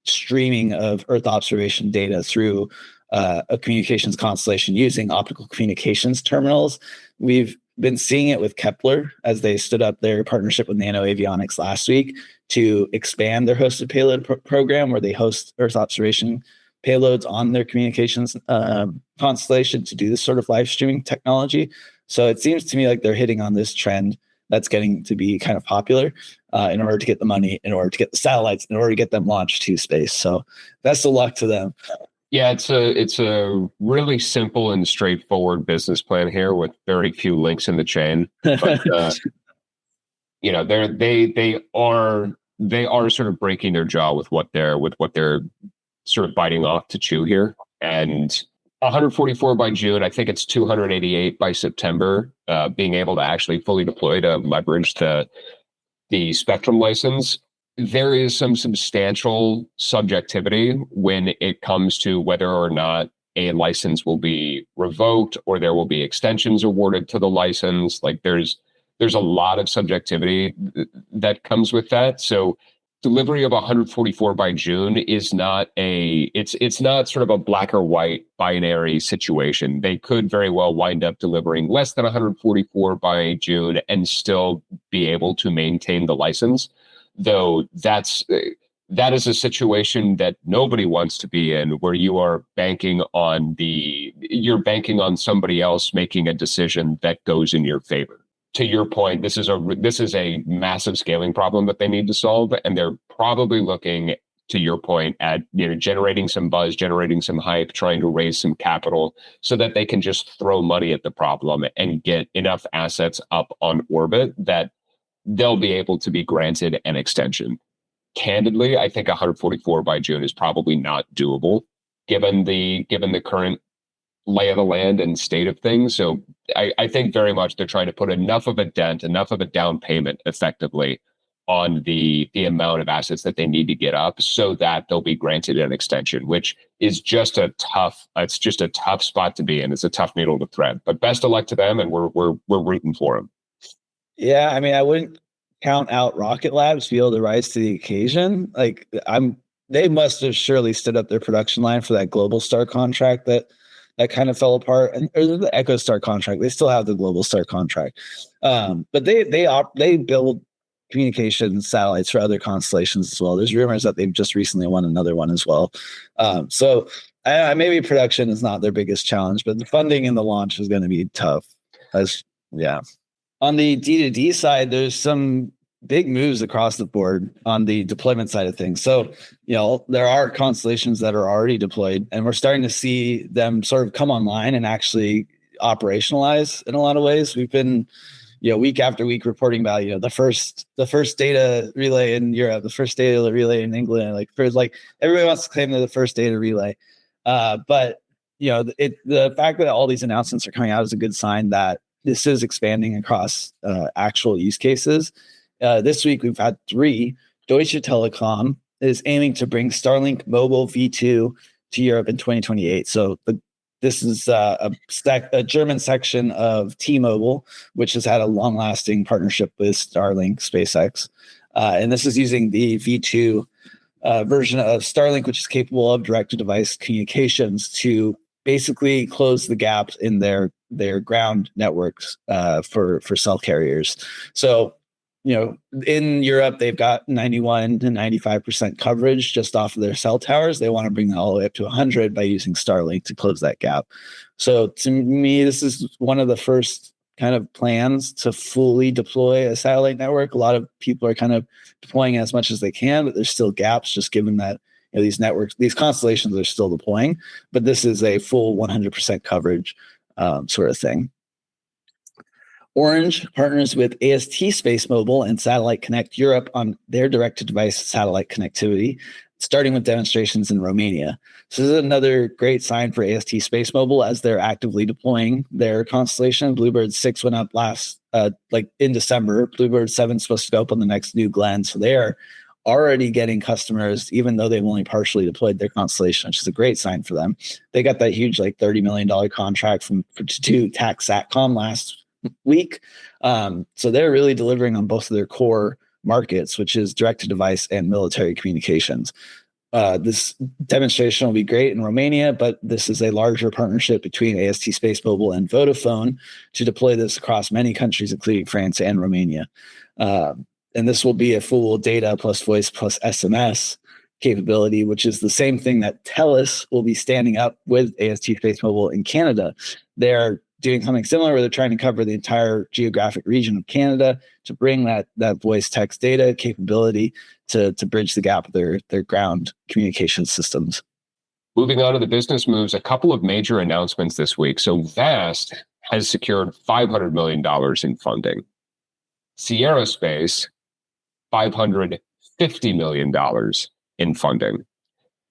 streaming of Earth observation data through a communications constellation using optical communications terminals. We've been seeing it with Kepler as they stood up their partnership with Nano Avionics last week to expand their hosted payload program, where they host Earth observation payloads on their communications constellation to do this sort of live streaming technology. So it seems to me like they're hitting on this trend that's getting to be kind of popular in order to get the money, in order to get the satellites, in order to get them launched to space. So best of luck to them. Yeah, it's a really simple and straightforward business plan here with very few links in the chain. But they are sort of breaking their jaw with what they're sort of biting off to chew here. And 144 by June, I think it's 288 by September, being able to actually fully deploy to leverage the spectrum license. There is some substantial subjectivity when it comes to whether or not a license will be revoked or there will be extensions awarded to the license. Like there's a lot of subjectivity that comes with that. So delivery of 144 by June is not it's not sort of a black or white binary situation. They could very well wind up delivering less than 144 by June and still be able to maintain the license. Though that is a situation that nobody wants to be in, where you're banking on somebody else making a decision that goes in your favor. To your point, this is a massive scaling problem that they need to solve, and they're probably looking, to your point, at generating some buzz, generating some hype, trying to raise some capital so that they can just throw money at the problem and get enough assets up on orbit that they'll be able to be granted an extension. Candidly, I think 144 by June is probably not doable given the current lay of the land and state of things. So I think very much they're trying to put enough of a dent, enough of a down payment effectively on the amount of assets that they need to get up so that they'll be granted an extension, which is just a tough spot to be in. It's a tough needle to thread, but best of luck to them. And we're rooting for them. Yeah, I mean, I wouldn't count out Rocket Labs to be able to rise to the occasion. Like they must have surely stood up their production line for that Global Star contract that kind of fell apart, and or the EchoStar contract. They still have the Global Star contract, but they build communications satellites for other constellations as well. There's rumors that they've just recently won another one as well. So maybe production is not their biggest challenge, but the funding and the launch is going to be tough. On the D2D side, there's some big moves across the board on the deployment side of things. So, there are constellations that are already deployed, and we're starting to see them sort of come online and actually operationalize in a lot of ways. We've been, week after week reporting about, the first data relay in Europe, the first data relay in England. Everybody wants to claim they're the first data relay. But the fact that all these announcements are coming out is a good sign that this is expanding across actual use cases. This week, we've had 3. Deutsche Telekom is aiming to bring Starlink Mobile V2 to Europe in 2028. So this is a German section of T-Mobile, which has had a long-lasting partnership with Starlink SpaceX. And this is using the V2 version of Starlink, which is capable of direct-to-device communications to basically close the gaps in their ground networks for cell carriers. So, in Europe, they've got 91 to 95% coverage just off of their cell towers. They want to bring that all the way up to 100 by using Starlink to close that gap. So to me, this is one of the first kind of plans to fully deploy a satellite network. A lot of people are kind of deploying as much as they can, but there's still gaps just given that these networks, these constellations are still deploying, but this is a full 100% coverage sort of thing. Orange partners with AST SpaceMobile and Satellite Connect Europe on their direct-to-device satellite connectivity, starting with demonstrations in Romania. So this is another great sign for AST SpaceMobile as they're actively deploying their constellation. Bluebird 6 went up in December. Bluebird 7 is supposed to go up on the next New Glenn. So they are already getting customers, even though they've only partially deployed their constellation, which is a great sign for them. They got that huge like $30 million contract to TAC Satcom last week. So they're really delivering on both of their core markets, which is direct-to-device and military communications. This demonstration will be great in Romania, but this is a larger partnership between AST SpaceMobile and Vodafone to deploy this across many countries, including France and Romania. And this will be a full data plus voice plus SMS capability, which is the same thing that TELUS will be standing up with AST SpaceMobile in Canada. They're doing something similar where they're trying to cover the entire geographic region of Canada to bring that voice text data capability to bridge the gap with their ground communication systems. Moving on to the business moves, a couple of major announcements this week. So VAST has secured $500 million in funding. Sierra Space, $550 million in funding.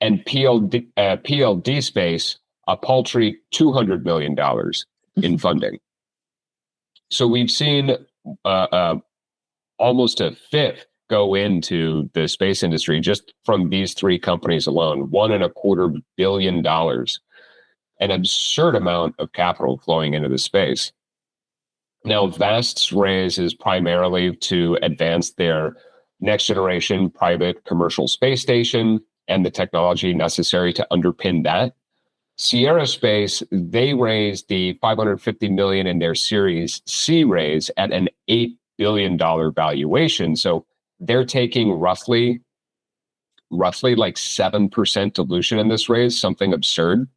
And PLD Space, a paltry $200 million in funding. So we've seen almost a fifth go into the space industry just from these three companies alone. $1.25 billion, an absurd amount of capital flowing into the space. Now, VAST's raise is primarily to advance their next generation private commercial space station and the technology necessary to underpin that. Sierra Space, they raised the $550 million in their Series C raise at an $8 billion valuation. So they're taking roughly like 7% dilution in this raise, something absurd.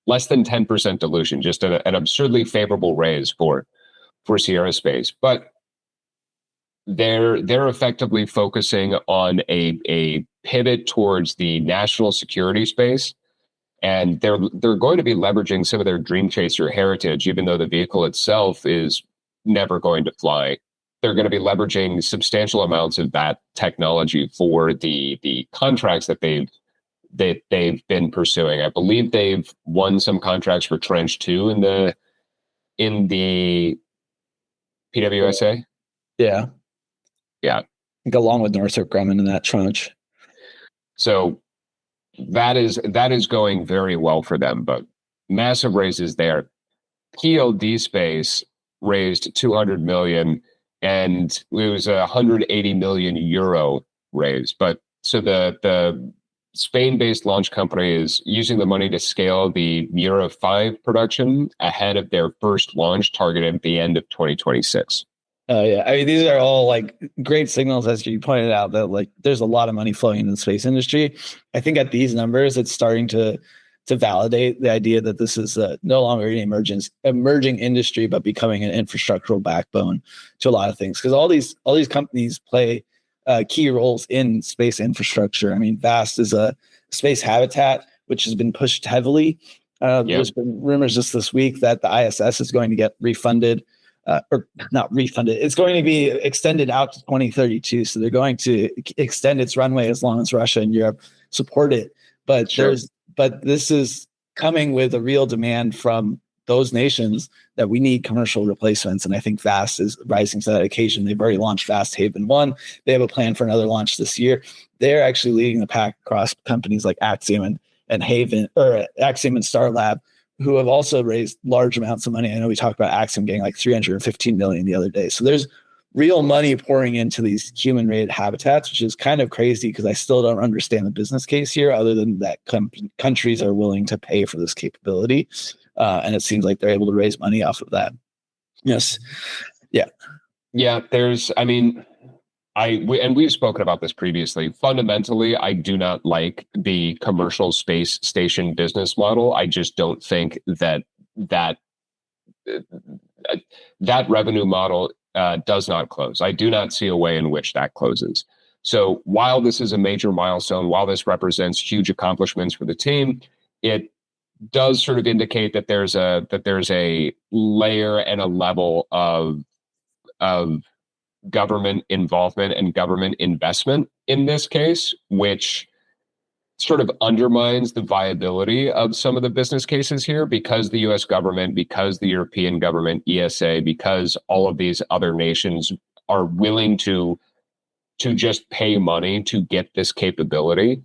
Less than 10% dilution, just an absurdly favorable raise for Sierra Space. But they're effectively focusing on a pivot towards the national security space. And they're going to be leveraging some of their Dream Chaser heritage, even though the vehicle itself is never going to fly. They're going to be leveraging substantial amounts of that technology for the contracts that they've been pursuing. I believe they've won some contracts for Tranche 2 in the PWSA. Yeah. I think along with Northrop Grumman in that tranche. So that is going very well for them, but massive raises there. PLD Space raised 200 million, and it was a 180 million euro raise. But so the Spain-based launch company is using the money to scale the Mira 5 production ahead of their first launch targeted at the end of 2026. Yeah, I mean, these are all like great signals, as you pointed out, that like there's a lot of money flowing into the space industry. I think at these numbers, it's starting to validate the idea that this is no longer an emerging industry, but becoming an infrastructural backbone to a lot of things. Because all these companies play key roles in space infrastructure. I mean, VAST is a space habitat which has been pushed heavily. There's been rumors just this week that the ISS is going to get refunded. Or not refunded. It's going to be extended out to 2032. So they're going to extend its runway as long as Russia and Europe support it. But this is coming with a real demand from those nations that we need commercial replacements. And I think VAST is rising to that occasion. They've already launched VAST Haven 1. They have a plan for another launch this year. They're actually leading the pack across companies like Axiom and Haven, or Axiom and Starlab, who have also raised large amounts of money. I know we talked about Axiom getting like 315 million the other day. So there's real money pouring into these human-rated habitats, which is kind of crazy because I still don't understand the business case here, other than that countries are willing to pay for this capability. And it seems like they're able to raise money off of that. Yes. Yeah. Yeah. We've spoken about this previously. Fundamentally, I do not like the commercial space station business model. I just don't think that revenue model does not close. I do not see a way in which that closes. So while this is a major milestone, while this represents huge accomplishments for the team, it does sort of indicate that there's a layer and a level of government involvement and government investment in this case, which sort of undermines the viability of some of the business cases here, because the US government, because the European government, ESA, because all of these other nations are willing to to just pay money to get this capability,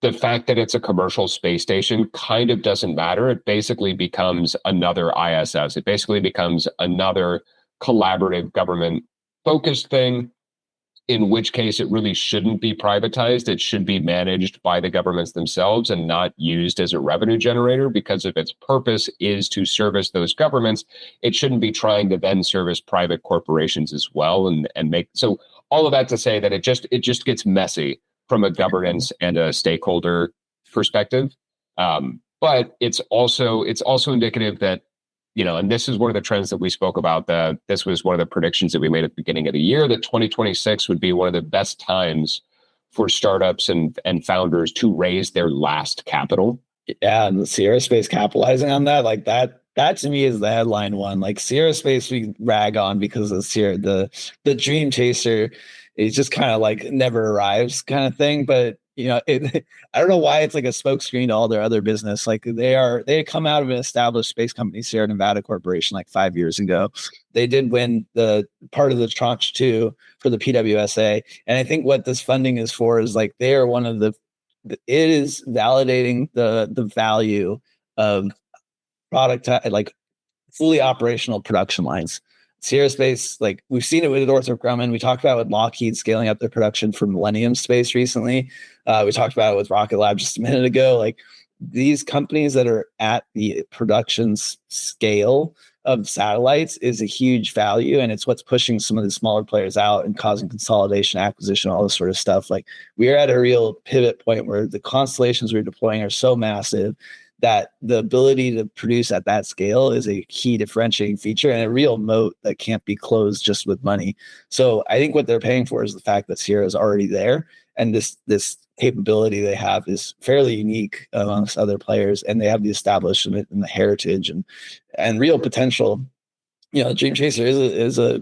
the fact that it's a commercial space station kind of doesn't matter. It basically becomes another ISS. It basically becomes another collaborative government focused thing, in which case it really shouldn't be privatized. It should be managed by the governments themselves and not used as a revenue generator, because if its purpose is to service those governments, it shouldn't be trying to then service private corporations as well and make. So all of that to say that it just gets messy from a governance and a stakeholder perspective. But it's also indicative that, and this is one of the trends that we spoke about, that this was one of the predictions that we made at the beginning of the year, that 2026 would be one of the best times for startups and founders to raise their last capital. Yeah, and the Sierra Space capitalizing on that, like that to me is the headline one. Like Sierra Space we rag on because of Sierra, the Dream Chaser is just kind of like never arrives kind of thing. But I don't know why it's like a smokescreen to all their other business. Like they come out of an established space company, Sierra Nevada Corporation, like 5 years ago. They did win the part of the tranche 2 for the PWSA. And I think what this funding is for is like they are one of it is validating the value of product, like fully operational production lines. Sierra Space, like we've seen it with Northrop Grumman. We talked about with Lockheed scaling up their production for Millennium Space recently. We talked about it with Rocket Lab just a minute ago. Like these companies that are at the production scale of satellites is a huge value, and it's what's pushing some of the smaller players out and causing consolidation, acquisition, all this sort of stuff. Like we are at a real pivot point where the constellations we're deploying are so massive that the ability to produce at that scale is a key differentiating feature and a real moat that can't be closed just with money. So I think what they're paying for is the fact that Sierra is already there, and this capability they have is fairly unique amongst other players, and they have the establishment and the heritage and real potential. Dream Chaser is a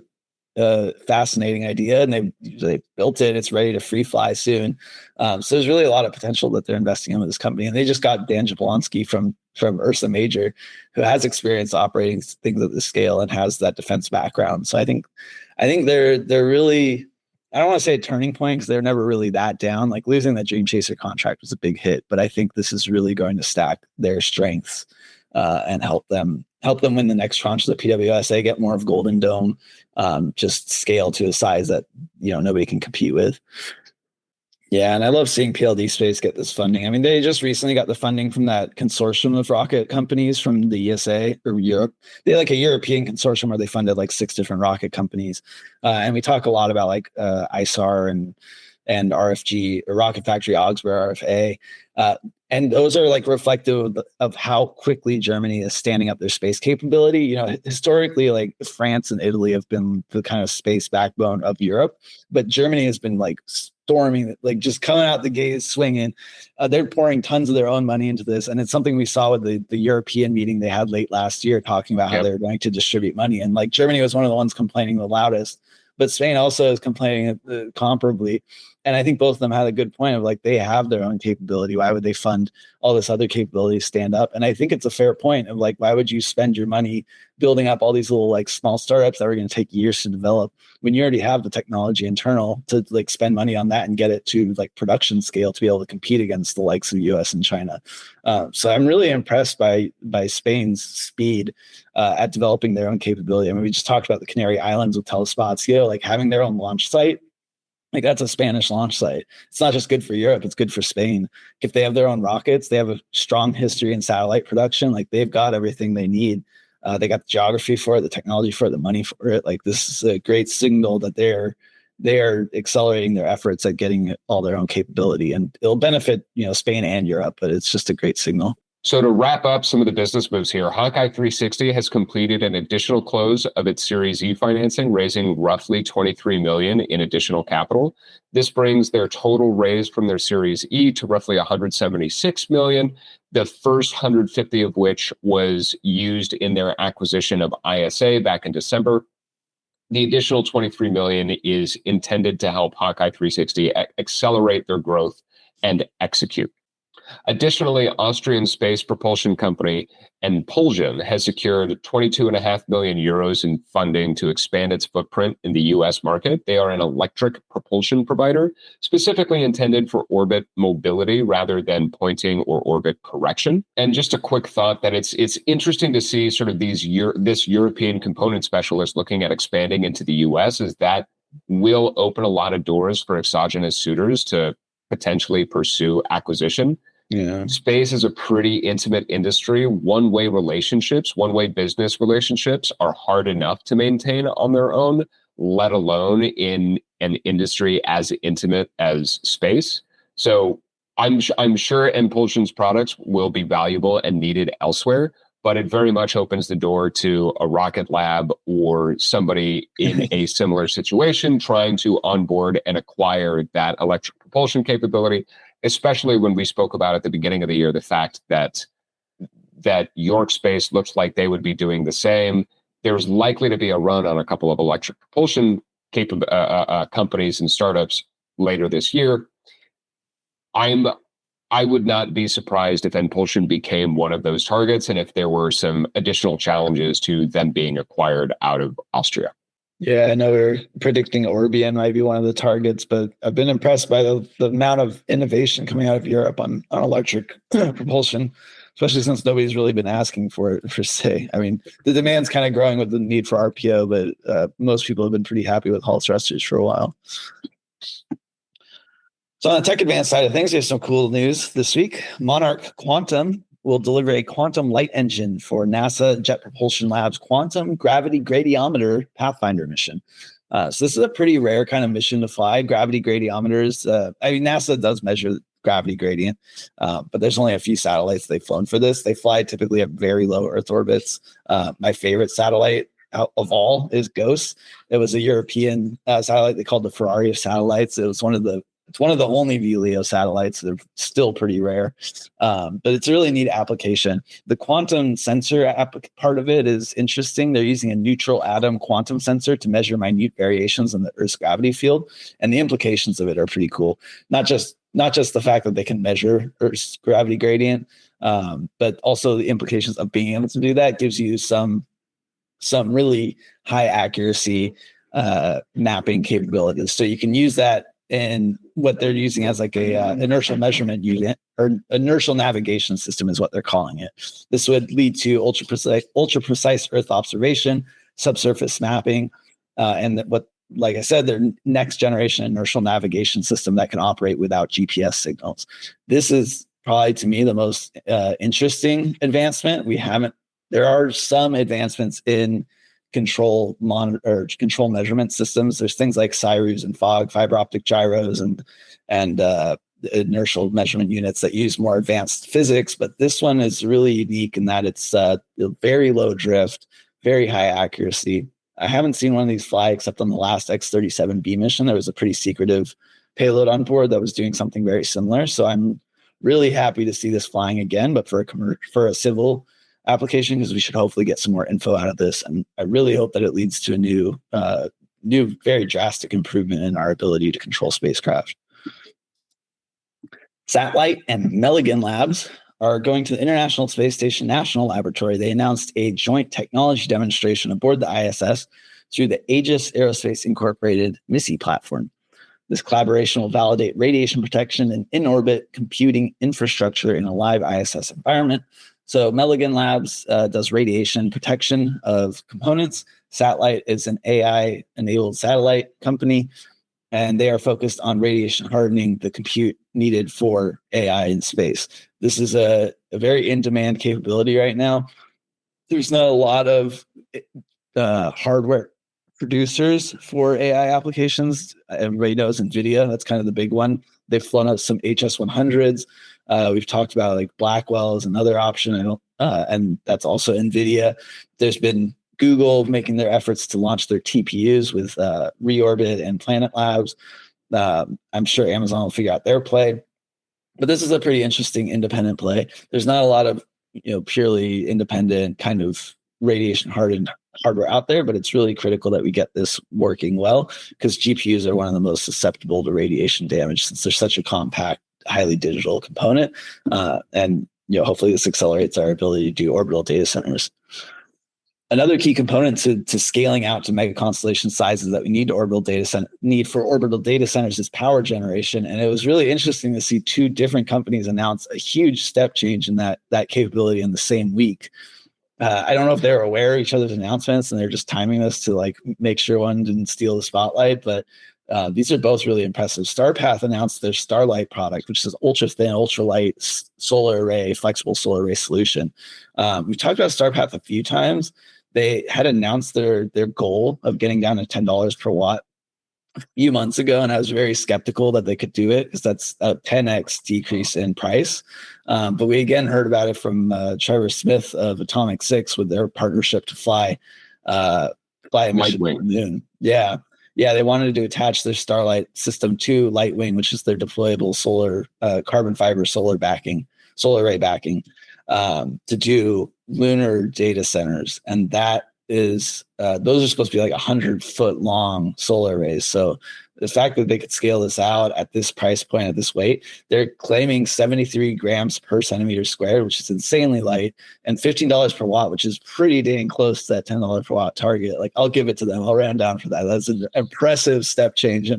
fascinating idea, and they built it. It's ready to free fly soon. So there's really a lot of potential that they're investing in with this company. And they just got Dan Jablonski from Ursa Major, who has experience operating things at this scale and has that defense background. So I think they're really, I don't want to say a turning point because they're never really that down. Like losing that Dream Chaser contract was a big hit, but I think this is really going to stack their strengths and help them win the next tranche of the PWSA, get more of Golden Dome, just scale to a size that nobody can compete with. Yeah, and I love seeing PLD Space get this funding. I mean, they just recently got the funding from that consortium of rocket companies from the ESA or Europe. They like a European consortium where they funded like 6 different rocket companies. And we talk a lot about like ISAR and RFG, or Rocket Factory Augsburg, RFA. And those are like reflective of how quickly Germany is standing up their space capability. Historically, like France and Italy have been the kind of space backbone of Europe, but Germany has been like storming, like just coming out the gate swinging. They're pouring tons of their own money into this. And it's something we saw with the European meeting they had late last year, talking about how they're going to distribute money. And like Germany was one of the ones complaining the loudest, but Spain also is complaining comparably. And I think both of them had a good point of like, they have their own capability. Why would they fund all this other capability stand up? And I think it's a fair point of like, why would you spend your money building up all these little like small startups that are going to take years to develop when you already have the technology internal to like spend money on that and get it to like production scale to be able to compete against the likes of the US and China. So I'm really impressed by Spain's speed at developing their own capability. I mean, we just talked about the Canary Islands with Telespacio, like having their own launch site. Like that's a Spanish launch site. It's not just good for Europe, it's good for Spain. If they have their own rockets, they have a strong history in satellite production. Like they've got everything they need. They got the geography for it, the technology for it, the money for it. Like this is a great signal that they are accelerating their efforts at getting all their own capability, and it'll benefit, Spain and Europe, but it's just a great signal. So to wrap up some of the business moves here, Hawkeye 360 has completed an additional close of its Series E financing, raising roughly $23 million in additional capital. This brings their total raise from their Series E to roughly $176 million, the first 150 of which was used in their acquisition of ISA back in December. The additional $23 million is intended to help Hawkeye 360 accelerate their growth and execute. Additionally, Austrian space propulsion company Impulsion has secured 22.5 million euros in funding to expand its footprint in the US market. They are an electric propulsion provider specifically intended for orbit mobility rather than pointing or orbit correction. And just a quick thought that it's interesting to see sort of this European component specialist looking at expanding into the US, is that will open a lot of doors for exogenous suitors to potentially pursue acquisition. Yeah. Space is a pretty intimate industry. One-way business relationships are hard enough to maintain on their own, let alone in an industry as intimate as space. So I'm sure Impulsion's products will be valuable and needed elsewhere, but it very much opens the door to a rocket lab or somebody in a similar situation trying to onboard and acquire that electric propulsion capability, especially when we spoke about at the beginning of the year, the fact that York Space looks like they would be doing the same. There's likely to be a run on a couple of electric propulsion companies and startups later this year. I would not be surprised if Impulsion became one of those targets and if there were some additional challenges to them being acquired out of Austria. Yeah, I know we're predicting Orbian might be one of the targets, but I've been impressed by the amount of innovation coming out of Europe on electric propulsion, especially since nobody's really been asking for it per se. I mean, the demand's kind of growing with the need for RPO, but most people have been pretty happy with Hall thrusters for a while. So on the tech advanced side of things, there's some cool news this week. Monarch Quantum will deliver a quantum light engine for NASA Jet Propulsion Lab's Quantum Gravity Gradiometer Pathfinder mission. So this is a pretty rare kind of mission to fly. Gravity gradiometers, NASA does measure gravity gradient, but there's only a few satellites they've flown for this. They fly typically at very low Earth orbits. My favorite satellite out of all is GOES. It was a European satellite they called the Ferrari of satellites. It's one of the only VLEO satellites. They're still pretty rare, but it's a really neat application. The quantum sensor part of it is interesting. They're using a neutral atom quantum sensor to measure minute variations in the Earth's gravity field, and the implications of it are pretty cool. Not just the fact that they can measure Earth's gravity gradient, but also the implications of being able to do that gives you some really high accuracy mapping capabilities. So you can use that in what they're using as like a inertial measurement unit, or inertial navigation system is what they're calling it. This would lead to ultra precise Earth observation, subsurface mapping, and like I said, their next generation inertial navigation system that can operate without GPS signals. This is probably, to me, the most interesting advancement. There are some advancements in control measurement systems. There's things like CIRUs and FOG, fiber optic gyros, and inertial measurement units that use more advanced physics. But this one is really unique in that it's very low drift, very high accuracy. I haven't seen one of these fly except on the last X-37B mission. There was a pretty secretive payload on board that was doing something very similar. So I'm really happy to see this flying again, but for a civil application, because we should hopefully get some more info out of this. And I really hope that it leads to a new, very drastic improvement in our ability to control spacecraft. Satellite and Milligan Labs are going to the International Space Station National Laboratory. They announced a joint technology demonstration aboard the ISS through the Aegis Aerospace Incorporated MISSI platform. This collaboration will validate radiation protection and in-orbit computing infrastructure in a live ISS environment. So Milligan Labs does radiation protection of components. Satellite is an AI-enabled satellite company, and they are focused on radiation hardening the compute needed for AI in space. This is a very in-demand capability right now. There's not a lot of hardware producers for AI applications. Everybody knows NVIDIA. That's kind of the big one. They've flown out some HS100s. We've talked about like Blackwell as another option, and that's also NVIDIA. There's been Google making their efforts to launch their TPUs with Reorbit and Planet Labs. I'm sure Amazon will figure out their play. But this is a pretty interesting independent play. There's not a lot of purely independent kind of radiation hardened hardware out there, but it's really critical that we get this working well, because GPUs are one of the most susceptible to radiation damage since they're such a compact highly digital component. And hopefully this accelerates our ability to do orbital data centers. Another key component to scaling out to mega constellation sizes that we need for orbital data centers is power generation. And it was really interesting to see two different companies announce a huge step change in that capability in the same week. I don't know if they're aware of each other's announcements and they're just timing this to like make sure one didn't steal the spotlight, but these are both really impressive. StarPath announced their Starlight product, which is ultra thin, ultra light solar array, flexible solar array solution. We've talked about StarPath a few times. They had announced their goal of getting down to $10 per watt a few months ago, and I was very skeptical that they could do it because that's a 10x decrease in price. But we again heard about it from Trevor Smith of Atomic 6 with their partnership to fly a mission to the moon. Yeah, they wanted to attach their Starlight system to Lightwing, which is their deployable solar carbon fiber solar array backing, to do lunar data centers, and that is those are supposed to be like 100-foot long solar arrays. So the fact that they could scale this out at this price point, at this weight, they're claiming 73 grams per centimeter squared, which is insanely light, and $15 per watt, which is pretty dang close to that $10 per watt target. Like, I'll give it to them. I'll round down for that. That's an impressive step change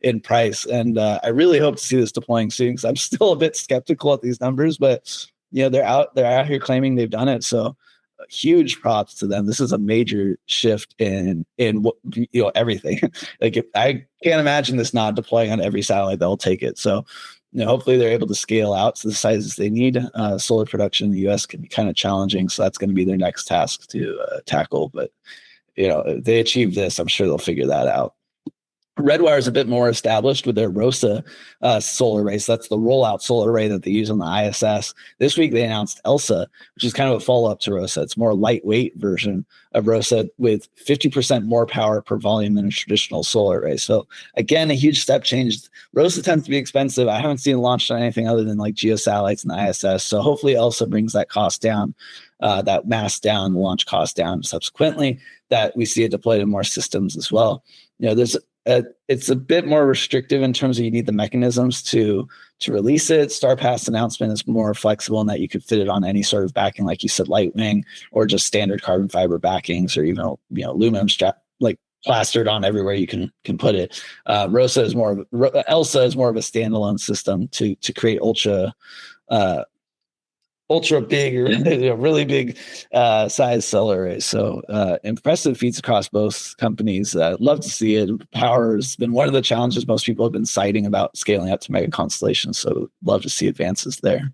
in price, and I really hope to see this deploying soon because I'm still a bit skeptical at these numbers, but they're out here claiming they've done it. So huge props to them. This is a major shift in everything. Like, I can't imagine this not deploying on every satellite that'll take it. So hopefully they're able to scale out to the sizes they need. Solar production in the US can be kind of challenging, so that's going to be their next task to tackle. But if they achieve this, I'm sure they'll figure that out. Redwire is a bit more established with their ROSA solar array. So that's the rollout solar array that they use on the ISS. This week they announced ELSA, which is kind of a follow-up to ROSA. It's a more lightweight version of ROSA with 50% more power per volume than a traditional solar array. So again, a huge step change. ROSA tends to be expensive. I haven't seen it launched on anything other than like geosatellites and the ISS. So hopefully ELSA brings that cost down, that mass down, launch cost down subsequently, that we see it deployed in more systems as well. It's a bit more restrictive in terms of you need the mechanisms to release it. StarPath's announcement is more flexible in that you could fit it on any sort of backing, like you said, Lightwing, or just standard carbon fiber backings, or even aluminum strap, like plastered on everywhere you can put it. ELSA is more of a standalone system to create ultra big or really big size solar arrays. So impressive feats across both companies. Love to see it. Power has been one of the challenges most people have been citing about scaling up to mega constellations. So love to see advances there.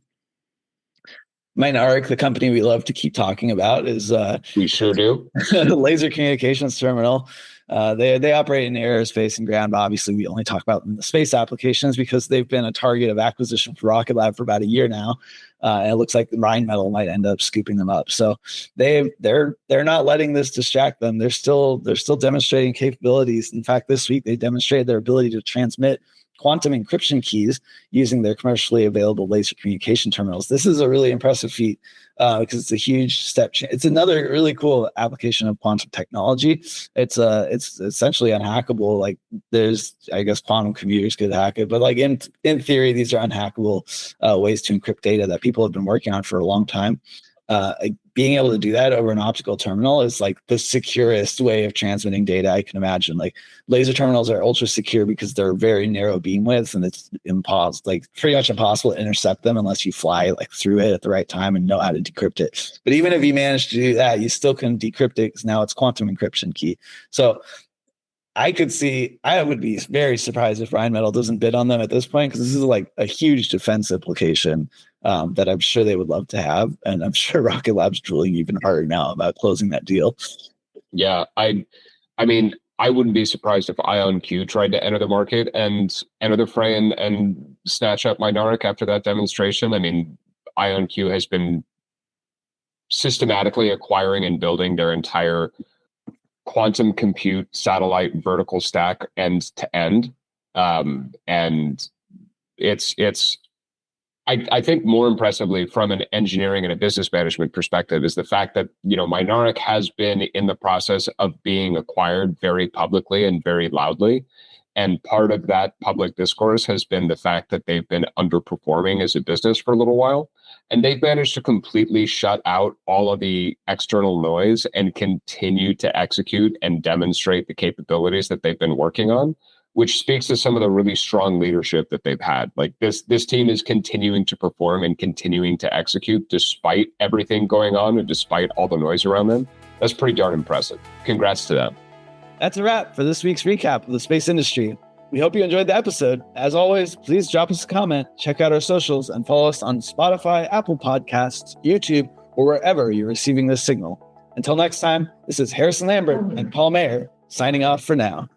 Mynaric, the company we love to keep talking about, is we sure do. The laser communications terminal. They operate in aerospace and ground, but obviously we only talk about them in the space applications because they've been a target of acquisition for Rocket Lab for about a year now. And it looks like Rheinmetall might end up scooping them up. So they're not letting this distract them. They're still demonstrating capabilities. In fact, this week they demonstrated their ability to transmit quantum encryption keys using their commercially available laser communication terminals. This is a really impressive feat because it's a huge step change. It's another really cool application of quantum technology. It's essentially unhackable. Like, there's, I guess, quantum computers could hack it, but like in theory, these are unhackable ways to encrypt data that people have been working on for a long time. Being able to do that over an optical terminal is like the securest way of transmitting data I can imagine. Like, laser terminals are ultra secure because they're very narrow beam widths, and it's pretty much impossible to intercept them unless you fly like through it at the right time and know how to decrypt it. But even if you manage to do that, you still couldn't decrypt it because now it's quantum encryption key. So I would be very surprised if Rheinmetall doesn't bid on them at this point, because this is like a huge defense implication that I'm sure they would love to have. And I'm sure Rocket Lab's drooling even harder now about closing that deal. Yeah, I mean, I wouldn't be surprised if IonQ tried to enter the market and enter the fray and snatch up Mynaric after that demonstration. I mean, IonQ has been systematically acquiring and building their entire quantum compute satellite vertical stack end to end. And it's I think more impressively from an engineering and a business management perspective is the fact that, Mynaric has been in the process of being acquired very publicly and very loudly. And part of that public discourse has been the fact that they've been underperforming as a business for a little while. And they've managed to completely shut out all of the external noise and continue to execute and demonstrate the capabilities that they've been working on, which speaks to some of the really strong leadership that they've had. Like this team is continuing to perform and continuing to execute despite everything going on and despite all the noise around them. That's pretty darn impressive. Congrats to them. That's a wrap for this week's recap of the space industry. We hope you enjoyed the episode. As always, please drop us a comment, check out our socials, and follow us on Spotify, Apple Podcasts, YouTube, or wherever you're receiving this signal. Until next time, this is Harrison Lambert and Paul Mayer signing off for now.